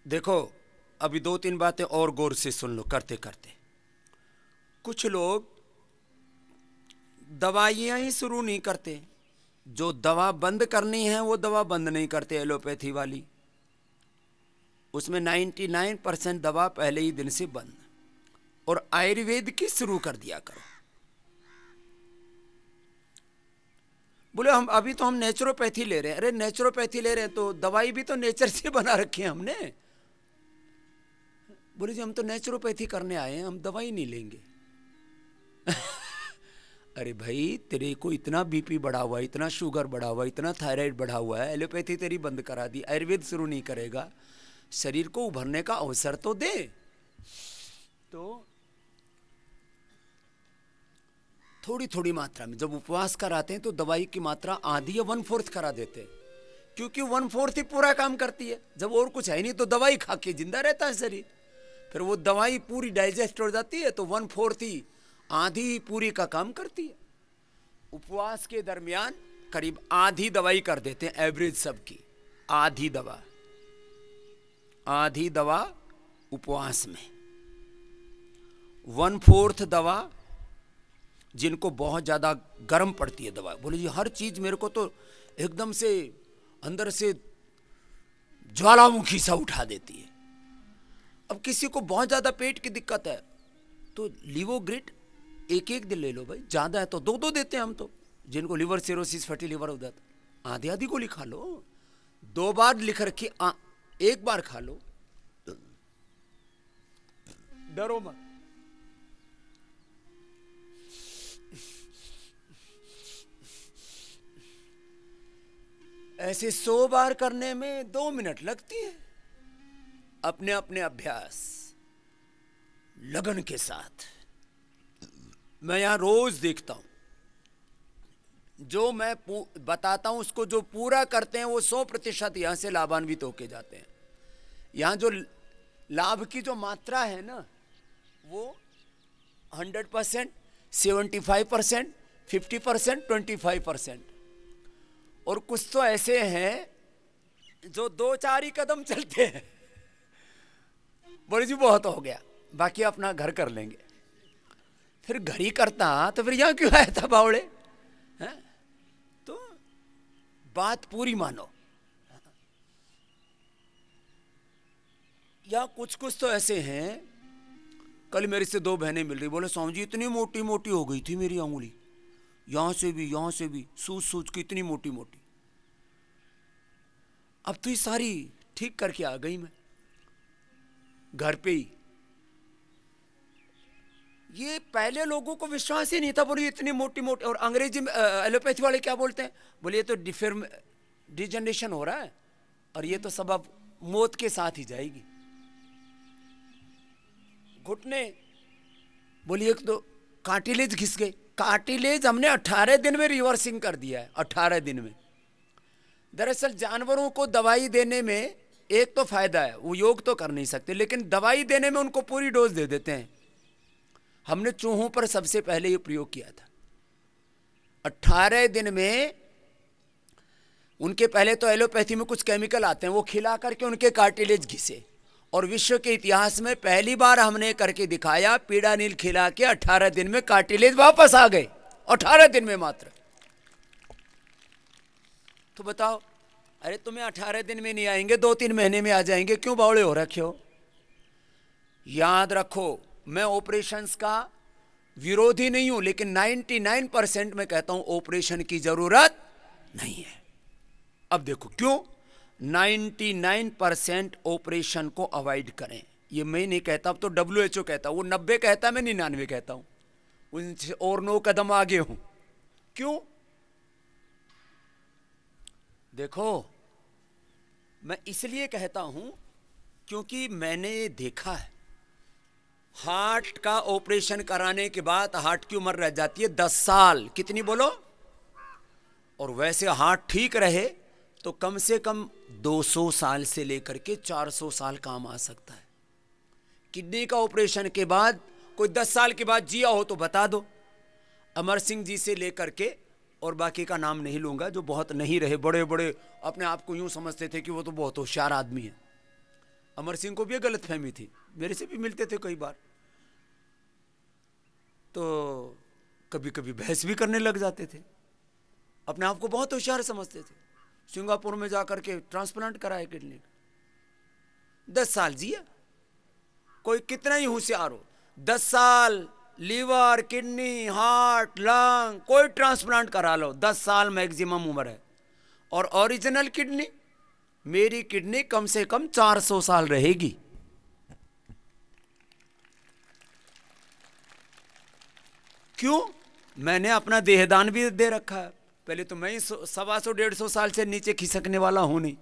देखो अभी 2-3 बातें और गौर से सुन लो करते करते। कुछ लोग दवाइयां ही शुरू नहीं करते, जो दवा बंद करनी है वो दवा बंद नहीं करते। एलोपैथी वाली, उसमें 99% दवा पहले ही दिन से बंद। और आयुर्वेद की शुरू कर दिया करो। बोले हम अभी तो हम नेचुरोपैथी ले रहे हैं। अरे नेचुरोपैथी ले रहे हैं तो दवाई भी तो नेचर से बना रखी है हमने। बोले जी हम तो नेचुरोपैथी करने आए हैं, हम दवाई नहीं लेंगे। अरे भाई तेरे को इतना बीपी बढ़ा हुआ है, इतना शुगर बढ़ा हुआ है, इतना थायराइड बढ़ा हुआ है, एलोपैथी तेरी बंद करा दी, आयुर्वेद शुरू नहीं करेगा। शरीर को उभरने का अवसर तो दे। तो थोड़ी थोड़ी मात्रा में जब उपवास कराते हैं तो दवाई की मात्रा आधी या 1/4 करा देते हैं, क्योंकि 1/4 ही पूरा काम करती है। जब और कुछ है नहीं तो दवाई खा के जिंदा रहता है शरीर। फिर वो दवाई पूरी डाइजेस्ट हो जाती है तो 1/4 ही, आधी पूरी का काम करती है। उपवास के दरमियान करीब आधी दवाई कर देते हैं, एवरेज सबकी आधी दवा उपवास में, 1/4 दवा जिनको बहुत ज्यादा गर्म पड़ती है दवा। बोले जी हर चीज मेरे को तो एकदम से अंदर से ज्वालामुखी सा उठा देती है। अब किसी को बहुत ज्यादा पेट की दिक्कत है तो लिवोग्रिड 1-1 दिन ले लो भाई, ज्यादा है तो 2-2 देते हैं हम तो। जिनको लिवर सिरोसिस, फैटी लिवर हो जाता है, आधी गोली खा लो। 2 बार लिख रखी, 1 बार खा लो, डरो मत। ऐसे 100 बार करने में 2 मिनट लगती है। अपने अपने अभ्यास लगन के साथ। मैं यहां रोज देखता हूं, जो मैं बताता हूं उसको जो पूरा करते हैं वो 100% यहां से लाभान्वित होके जाते हैं। यहां जो लाभ की जो मात्रा है ना वो 100%, 75%, 50%, 25%। और कुछ तो ऐसे हैं जो 2-4 ही कदम चलते हैं, बोले जी बहुत हो गया, बाकी अपना घर कर लेंगे। फिर घर ही करता तो फिर यहां क्यों आया था बावड़े? हैं? तो बात पूरी मानो। या कुछ कुछ तो ऐसे हैं, कल मेरे से 2 बहनें मिल रही, बोले स्वामी जी इतनी मोटी मोटी हो गई थी मेरी अंगुली, यहां से भी सूज सूज की इतनी मोटी मोटी, अब तो ये सारी ठीक करके आ गई मैं घर पे ही। ये पहले लोगों को विश्वास ही नहीं था, बोले इतनी मोटी मोटी। और अंग्रेजी में एलोपैथी वाले क्या बोलते हैं, बोले ये तो डिजनरेशन हो रहा है और ये तो सब अब मौत के साथ ही जाएगी। घुटने, बोलिए तो कार्टिलेज घिस गए। कार्टिलेज हमने 18 दिन में रिवर्सिंग कर दिया है, 18 दिन में। दरअसल जानवरों को दवाई देने में एक तो फायदा है, वो योग तो कर नहीं सकते, लेकिन दवाई देने में उनको पूरी डोज दे देते हैं। हमने चूहों पर सबसे पहले ये प्रयोग किया था। 18 दिन में उनके, पहले तो एलोपैथी में कुछ केमिकल आते हैं, वो खिला करके उनके कार्टिलेज घिसे। और विश्व के इतिहास में पहली बार हमने करके दिखाया, पीड़ा नील खिला के 18 दिन में कार्टिलेज वापस आ गए, 18 दिन में मात्र। तो बताओ, अरे तुम्हें 18 दिन में नहीं आएंगे, 2-3 महीने में आ जाएंगे, क्यों बावड़े हो रखे हो? याद रखो, मैं ऑपरेशंस का विरोधी नहीं हूं, लेकिन 99% मैं कहता हूं ऑपरेशन की जरूरत नहीं है। अब देखो क्यों, 99% ऑपरेशन को अवॉइड करें। ये मैं नहीं कहता, अब तो WHO कहता, वो 90 कहता, मैं 99 कहता हूं, उनसे और 9 कदम आगे हूं। क्यों? देखो, मैं इसलिए कहता हूं क्योंकि मैंने ये देखा है, हार्ट का ऑपरेशन कराने के बाद हार्ट की उम्र रह जाती है 10 साल। कितनी बोलो? और वैसे हार्ट ठीक रहे तो कम से कम 200 साल से लेकर के 400 साल काम आ सकता है। किडनी का ऑपरेशन के बाद कोई 10 साल के बाद जिया हो तो बता दो। अमर सिंह जी से लेकर के, और बाकी का नाम नहीं लूंगा, जो बहुत नहीं रहे, बड़े बड़े अपने आप को यूं समझते थे कि वो तो बहुत होशियार आदमी है। अमर सिंह को भी गलतफहमी थी, मेरे से भी मिलते थे कई बार, तो कभी कभी बहस भी करने लग जाते थे, अपने आप को बहुत होशियार समझते थे। सिंगापुर में जाकर के ट्रांसप्लांट कराया किडनी का, 10 साल जिया। कोई कितना ही होशियार हो, 10 साल लीवर, किडनी, हार्ट, लंग, कोई ट्रांसप्लांट करा लो, 10 साल मैक्सिमम उम्र है। और ओरिजिनल किडनी, मेरी किडनी कम से कम 400 साल रहेगी। क्यों? मैंने अपना देहदान भी दे रखा है। पहले तो मैं 125-150 साल से नीचे खिसकने वाला हूं नहीं,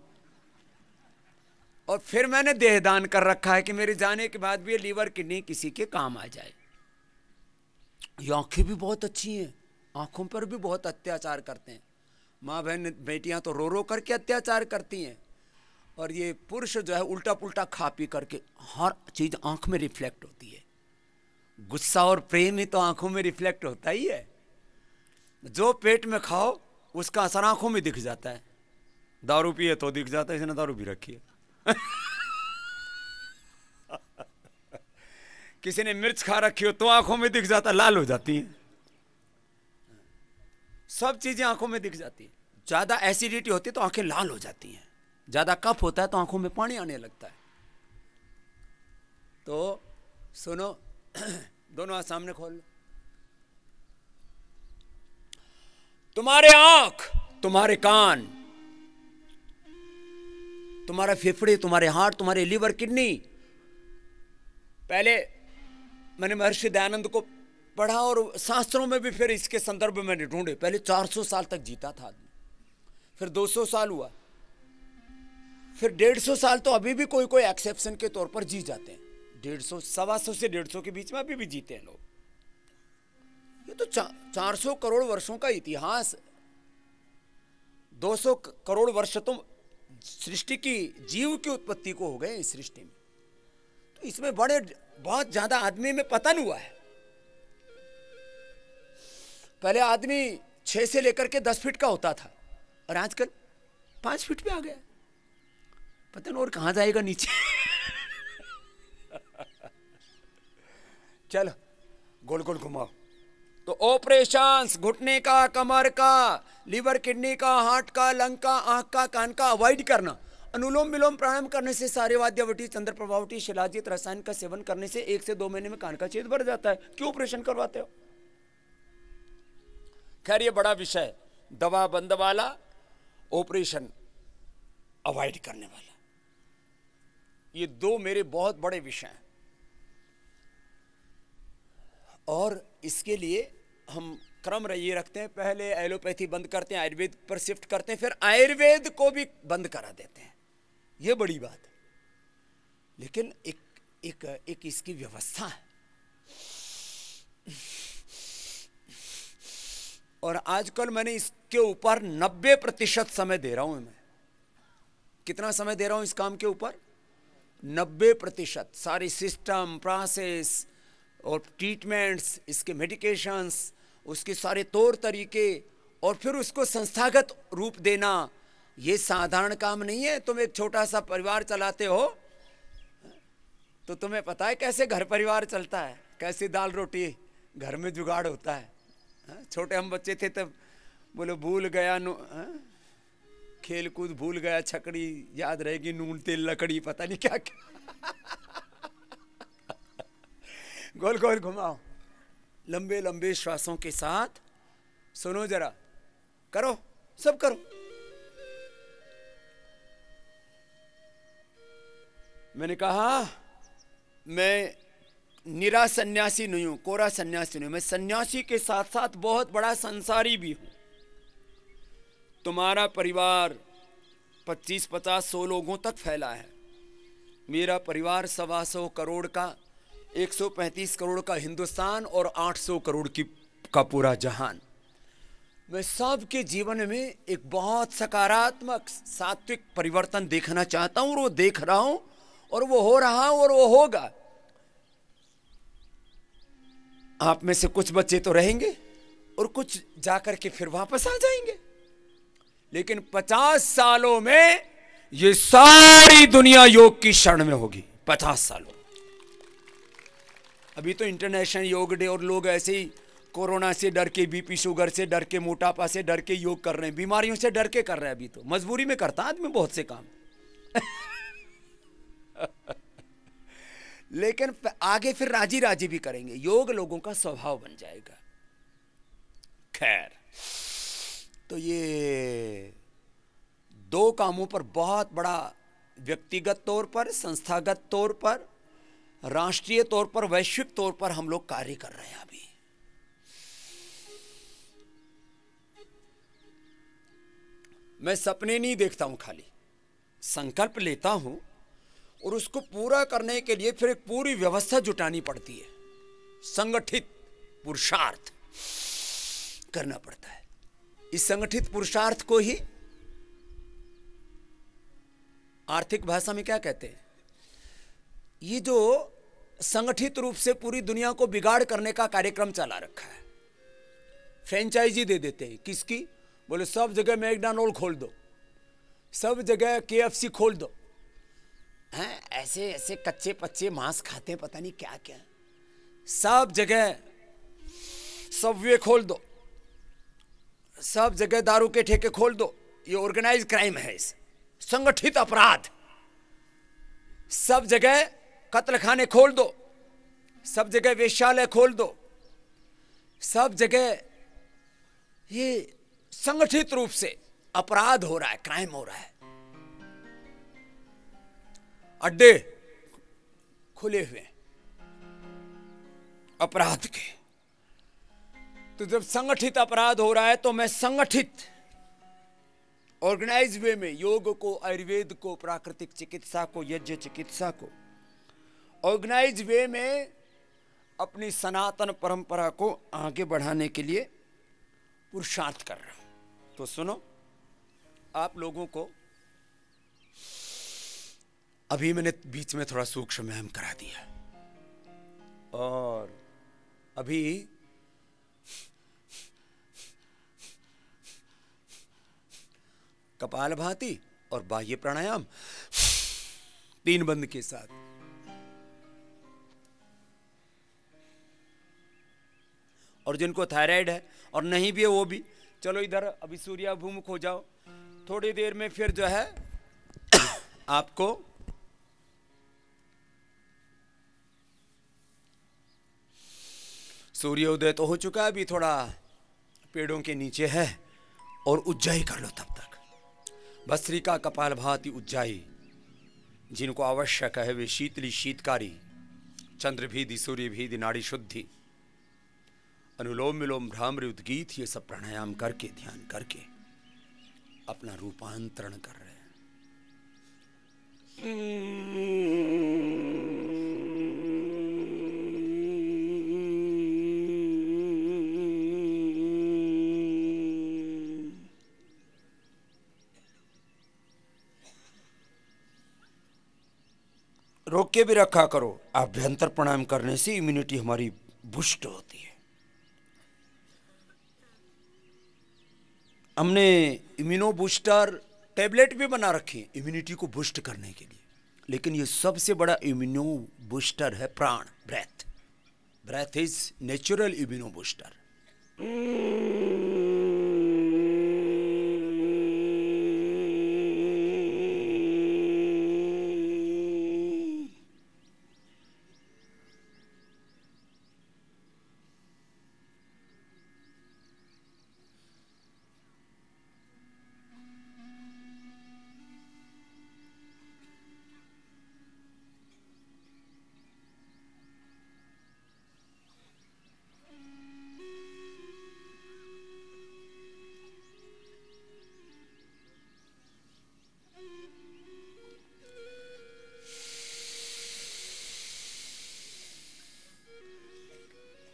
और फिर मैंने देहदान कर रखा है कि मेरे जाने के बाद भी ये लीवर, किडनी किसी के काम आ जाए। ये आंखें भी बहुत अच्छी हैं, आंखों पर भी बहुत अत्याचार करते हैं। माँ बहन बेटियां तो रो रो करके अत्याचार करती हैं, और ये पुरुष जो है उल्टा पुल्टा खा पी करके, हर चीज आंख में रिफ्लेक्ट होती है। गुस्सा और प्रेम ही तो आंखों में रिफ्लेक्ट होता ही है। जो पेट में खाओ उसका असर आंखों में दिख जाता है। दारू पिए तो दिख जाता है, इसने दारू पी रखी है। किसी ने मिर्च खा रखी हो तो आंखों में दिख जाता, लाल हो जाती है। सब चीजें आंखों में दिख जाती है। ज्यादा एसिडिटी होती है तो आंखें लाल हो जाती हैं, ज्यादा कफ होता है तो आंखों में पानी आने लगता है। तो सुनो, दोनों हाथ सामने खोल लो। तुम्हारे आंख, तुम्हारे कान, तुम्हारा फेफड़े, तुम्हारे हार्ट, तुम्हारे लीवर, किडनी। पहले मैंने महर्षि दयानंद को पढ़ा और शास्त्रों में भी फिर इसके संदर्भ में मैंने ढूंढे। पहले 400 साल तक जीता था आदमी, फिर 200 साल हुआ, फिर 150 साल तो अभी भी कोई कोई एक्सेप्शन के तौर पर जी जाते हैं। 150, 125 से 150 के बीच में अभी भी जीते हैं लोग। ये तो 400 करोड़ वर्षों का इतिहास है। 200 करोड़ वर्ष तो सृष्टि की, जीव की उत्पत्ति को हो गए इस सृष्टि में। तो इसमें बहुत ज्यादा आदमी में पतन हुआ है। पहले आदमी 6 से लेकर के 10 फीट का होता था और आजकल 5 फीट पे आ गया। पता नहीं और कहां जाएगा नीचे। चलो गोल गोल घुमाओ। तो ऑपरेशंस घुटने का, कमर का, लीवर, किडनी का, हार्ट का, लंग का, आंख का, कान का अवॉइड करना। अनुलोम विलोम प्राणायाम करने से, सारे वाद्यवटी, चंद्र प्रभावटी, शिलाजीत रसायन का सेवन करने से 1 से 2 महीने में कान का छेद भर जाता है। क्यों ऑपरेशन करवाते हो? खैर ये बड़ा विषय, दवा बंद वाला, ऑपरेशन अवॉइड करने वाला, ये 2 मेरे बहुत बड़े विषय हैं। और इसके लिए हम क्रम ये रखते हैं, पहले एलोपैथी बंद करते हैं, आयुर्वेद पर शिफ्ट करते हैं, फिर आयुर्वेद को भी बंद करा देते हैं। ये बड़ी बात है, लेकिन एक इसकी व्यवस्था है। और आजकल मैंने इसके ऊपर 90% समय दे रहा हूं। मैं कितना समय दे रहा हूं इस काम के ऊपर? 90%। सारी सिस्टम, प्रोसेस और ट्रीटमेंट्स, इसके मेडिकेशंस, उसके सारे तौर तरीके, और फिर उसको संस्थागत रूप देना, ये साधारण काम नहीं है। तुम एक छोटा सा परिवार चलाते हो तो तुम्हें पता है कैसे घर परिवार चलता है, कैसे दाल रोटी घर में जुगाड़ होता है। छोटे हम बच्चे थे तब बोलो भूल गया खेल कूद भूल गया, छकड़ी याद रहेगी, नून तेल लकड़ी, पता नहीं क्या क्या। गोल गोल घुमाओ, लंबे लंबे श्वासों के साथ। सुनो जरा, करो, सब करो। मैंने कहा मैं निरा सन्यासी नहीं हूं, कोरा सन्यासी नहीं हूं, मैं सन्यासी के साथ साथ बहुत बड़ा संसारी भी हूं। तुम्हारा परिवार 25, 50, 100 लोगों तक फैला है। मेरा परिवार 125 करोड़ का, 135 करोड़ का हिंदुस्तान और 800 करोड़ का पूरा जहान। मैं सबके जीवन में एक बहुत सकारात्मक सात्विक परिवर्तन देखना चाहता हूं, और वो देख रहा हूं, और वो हो रहा और वो होगा। आप में से कुछ बच्चे तो रहेंगे और कुछ जाकर के फिर वापस आ जाएंगे, लेकिन 50 सालों में ये सारी दुनिया योग की शरण में होगी। 50 सालों। अभी तो इंटरनेशनल योग डे, और लोग ऐसे ही कोरोना से डर के, बीपी शुगर से डर के, मोटापा से डर के योग कर रहे हैं, बीमारियों से डर के कर रहे हैं। अभी तो मजबूरी में करता आदमी बहुत से काम। लेकिन आगे फिर राजी राजी भी करेंगे, योग लोगों का स्वभाव बन जाएगा। खैर, तो ये 2 कामों पर बहुत बड़ा, व्यक्तिगत तौर पर, संस्थागत तौर पर, राष्ट्रीय तौर पर, वैश्विक तौर पर हम लोग कार्य कर रहे हैं। अभी मैं सपने नहीं देखता हूं, खाली संकल्प लेता हूं, और उसको पूरा करने के लिए फिर एक पूरी व्यवस्था जुटानी पड़ती है। संगठित पुरुषार्थ करना पड़ता है। इस संगठित पुरुषार्थ को ही आर्थिक भाषा में क्या कहते हैं? ये जो संगठित रूप से पूरी दुनिया को बिगाड़ करने का कार्यक्रम चला रखा है। फ्रेंचाइजी दे देते हैं। किसकी? बोले सब जगह मैकडॉनल्ड खोल दो, सब जगह KFC खोल दो। हैं, ऐसे ऐसे कच्चे पच्चे मांस खाते हैं, पता नहीं क्या क्या। सब जगह सबवे खोल दो, सब जगह दारू के ठेके खोल दो। ये ऑर्गेनाइज क्राइम है, इस संगठित अपराध। सब जगह कत्ल खाने खोल दो, सब जगह वेश्यालय खोल दो, सब जगह ये संगठित रूप से अपराध हो रहा है, क्राइम हो रहा है। अड्डे खुले हुए अपराध के। तो जब संगठित अपराध हो रहा है, तो मैं संगठित ऑर्गेनाइज वे में योग को, आयुर्वेद को, प्राकृतिक चिकित्सा को, यज्ञ चिकित्सा को ऑर्गेनाइज वे में अपनी सनातन परंपरा को आगे बढ़ाने के लिए पुरुषार्थ कर रहा हूं। तो सुनो, आप लोगों को अभी मैंने बीच में थोड़ा सूक्ष्म व्यायाम करा दिया, और अभी कपालभाति और बाह्य प्राणायाम 3 बंद के साथ। और जिनको थायराइड है और नहीं भी है वो भी चलो इधर अभी सूर्याभिमुख हो जाओ। थोड़ी देर में फिर जो है आपको सूर्योदय तो हो चुका है, अभी थोड़ा पेड़ों के नीचे है और उज्जाई कर लो तब तक। भस्त्रिका कपालभाति उज्जाई जिनको आवश्यक है वे शीतली शीतकारी, चंद्रभीधि सूर्यभीधि नाड़ी शुद्धि, अनुलोम विलोम भ्रामरी उद्गीत, ये सब प्राणायाम करके ध्यान करके अपना रूपांतरण कर रहे हैं। रोक के भी रखा करो। अभ्यंतर प्राणायाम करने से इम्यूनिटी हमारी बूस्ट होती है। हमने इम्यूनो बूस्टर टैबलेट भी बना रखी है इम्यूनिटी को बूस्ट करने के लिए, लेकिन ये सबसे बड़ा इम्यूनो बूस्टर है प्राण, breath. Breath is natural immuno booster.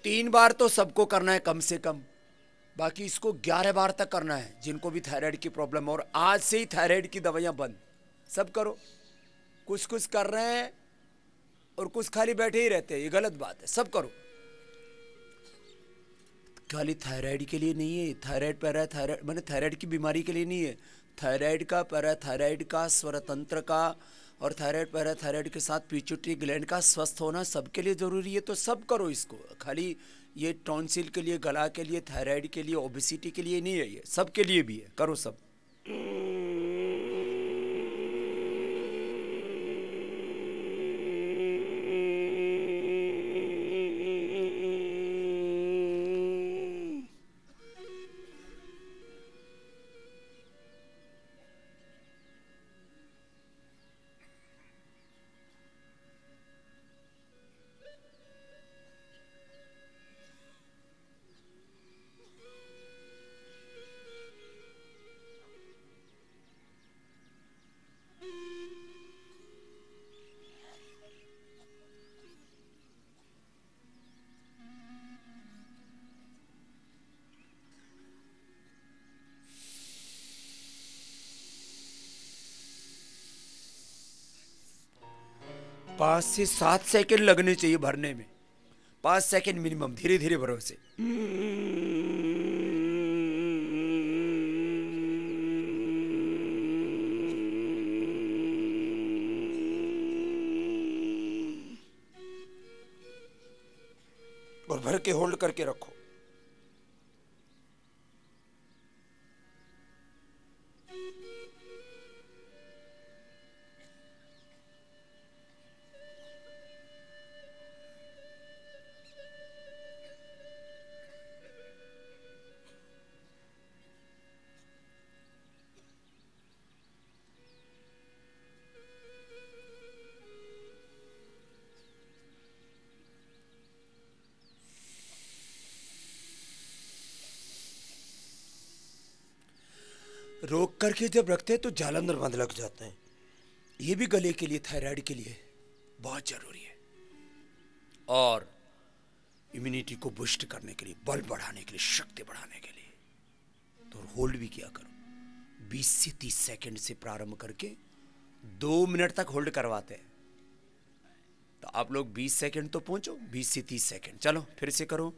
तीन बार तो सबको करना है कम से कम, बाकी इसको 11 बार तक करना है जिनको भी थायराइड की प्रॉब्लम है। और आज से ही थायराइड की दवाइयां बंद, सब करो। कुछ कुछ कर रहे हैं और कुछ खाली बैठे ही रहते हैं, ये गलत बात है। सब करो। खाली थायराइड के लिए नहीं है, थायराइड पैराथायराइड मैंने थायराइड की बीमारी के लिए नहीं है। थायराइड का, पैराथायराइड का, स्वरतंत्र का और थायराइड पैराथायराइड के साथ पिट्यूटरी ग्लैंड का स्वस्थ होना सबके लिए जरूरी है। तो सब करो इसको। खाली ये टॉन्सिल के लिए, गला के लिए, थायराइड के लिए, ओबेसिटी के लिए नहीं है, ये सबके लिए भी है। करो सब। पाँच से 7 सेकंड लगने चाहिए भरने में, 5 सेकंड मिनिमम। धीरे धीरे भरो से। और भर के होल्ड करके रखो। रोक करके जब रखते हैं तो जालंधर बंद लग जाते हैं। ये भी गले के लिए, थायराइड के लिए बहुत जरूरी है। और इम्यूनिटी को बूस्ट करने के लिए, बल बढ़ाने के लिए, शक्ति बढ़ाने के लिए तो होल्ड भी किया करो। 20 से 30 सेकंड से प्रारंभ करके 2 मिनट तक होल्ड करवाते हैं। तो आप लोग 20 सेकंड तो पहुंचो, 20 से 30 सेकंड। चलो फिर से करो।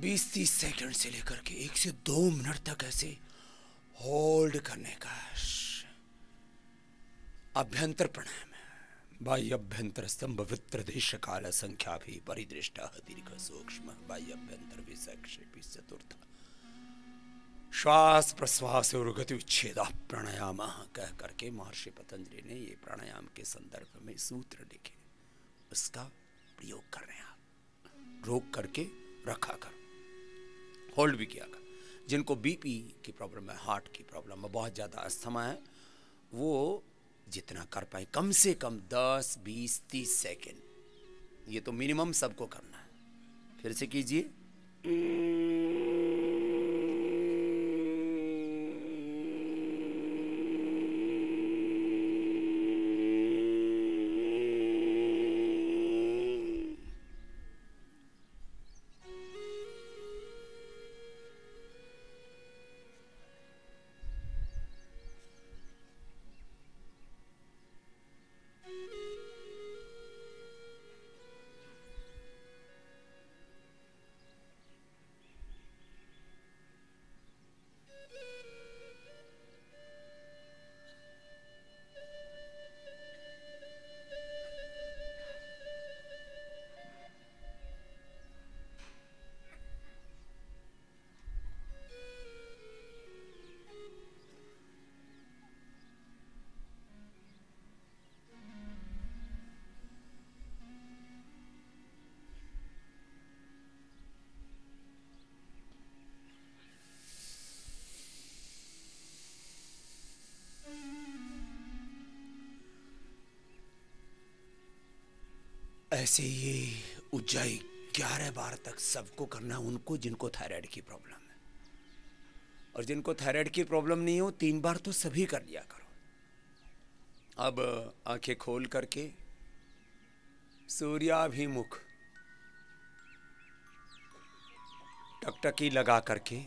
20-30 सेकंड से लेकर के 1 से 2 मिनट तक ऐसे होल्ड करने का अभ्यंतर प्राणायाम है। बाह्य अभ्यंतर स्तंभ वित्र देश काल संख्या भी परिदृष्टा दीर्घ सूक्ष्म बाह्य अभ्यंतर विषय चतुर्थ श्वास प्रश्वास और गति उच्छेद प्राणायाम कह करके महर्षि पतंजलि ने ये प्राणायाम के संदर्भ में सूत्र लिखे, उसका प्रयोग कर रहे हैं आप। रोक करके रखा कर, होल्ड भी किया कर। जिनको बीपी की प्रॉब्लम है, हार्ट की प्रॉब्लम है, बहुत ज़्यादा अस्थमा है, वो जितना कर पाए कम से कम 10, 20, 30 सेकेंड, ये तो मिनिमम सबको करना है। फिर से कीजिए। ऐसे ये ऊंचाई 11 बार तक सबको करना है, उनको जिनको थायराइड की प्रॉब्लम है। और जिनको थायराइड की प्रॉब्लम नहीं हो 3 बार तो सभी कर लिया करो। अब आंखें खोल करके सूर्याभिमुख टकटकी लगा करके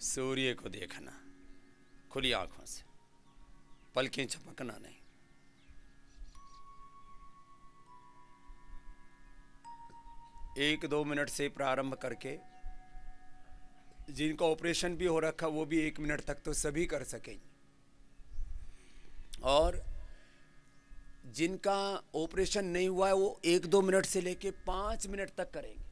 सूर्य को देखना, खुली आंखों से, पलकें झपकना नहीं। 1-2 मिनट से प्रारंभ करके जिनका ऑपरेशन भी हो रखा वो भी 1 मिनट तक तो सभी कर सकेंगे, और जिनका ऑपरेशन नहीं हुआ है वो 1-2 मिनट से लेके 5 मिनट तक करेंगे।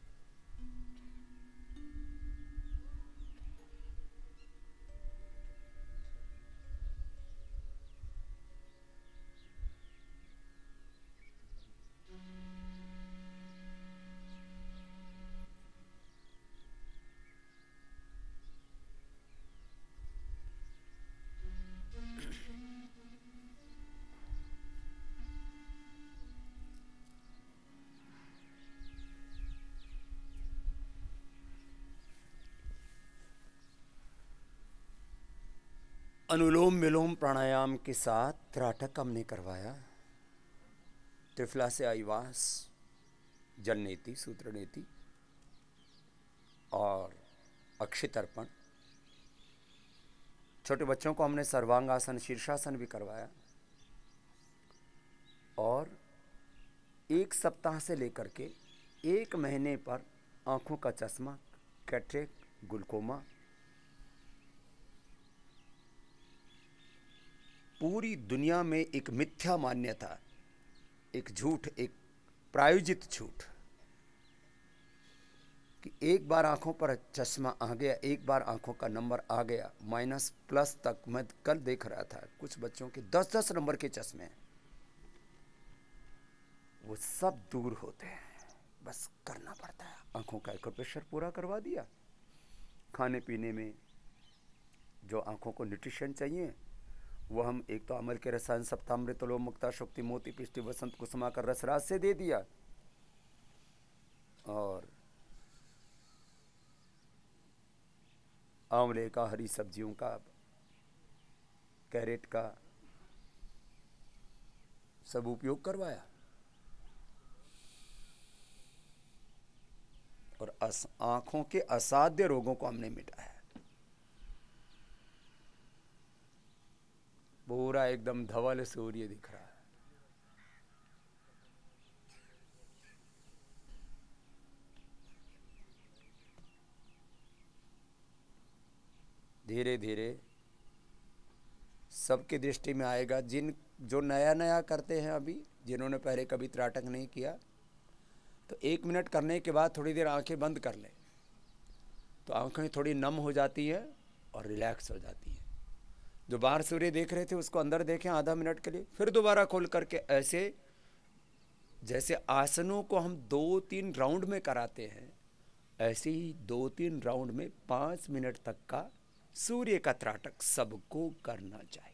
अनुलोम विलोम प्राणायाम के साथ त्राटक हमने करवाया, त्रिफला से आईवास, जल नेति, सूत्र नेति और अक्षितर्पण। छोटे बच्चों को हमने सर्वांगासन, शीर्षासन भी करवाया, और 1 सप्ताह से लेकर के 1 महीने पर आंखों का चश्मा, कैटरेक्ट, ग्लूकोमा, पूरी दुनिया में एक मिथ्या मान्यता, एक झूठ, एक प्रायोजित झूठ कि एक बार आंखों पर चश्मा आ गया, एक बार आंखों का नंबर आ गया माइनस प्लस तक। मैं कल देख रहा था कुछ बच्चों के 10-10 नंबर के चश्मे हैं, वो सब दूर होते हैं, बस करना पड़ता है। आंखों का एक प्रेशर पूरा करवा दिया, खाने पीने में जो आंखों को न्यूट्रिशन चाहिए वो हम एक तो अमल के रसायन सप्तामृत लोम मुक्ता शक्ति मोती पिष्टि वसंत कुसुमा का रसराज से दे दिया, और आंवले का, हरी सब्जियों का, कैरेट का सब उपयोग करवाया, और आंखों के असाध्य रोगों को हमने मिटाया। पूरा एकदम धवल सूर्य दिख रहा है। धीरे धीरे सबकी दृष्टि में आएगा। जो नया नया करते हैं, अभी जिन्होंने पहले कभी त्राटक नहीं किया, तो 1 मिनट करने के बाद थोड़ी देर आंखें बंद कर लें तो आंखें थोड़ी नम हो जाती है और रिलैक्स हो जाती है। जो बाहर सूर्य देख रहे थे उसको अंदर देखें आधा मिनट के लिए, फिर दोबारा खोल करके, ऐसे जैसे आसनों को हम 2-3 राउंड में कराते हैं, ऐसे ही 2-3 राउंड में 5 मिनट तक का सूर्य का त्राटक सबको करना चाहिए।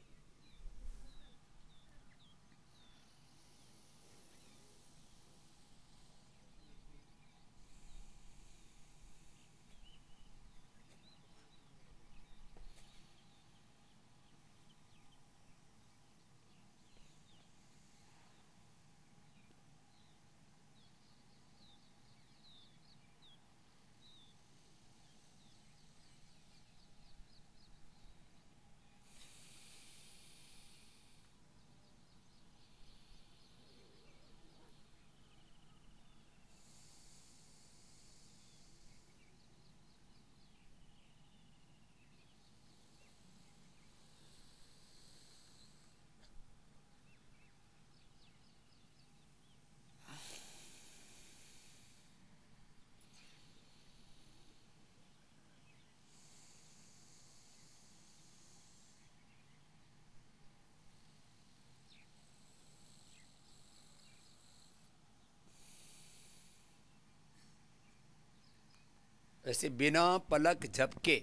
ऐसे बिना पलक झपके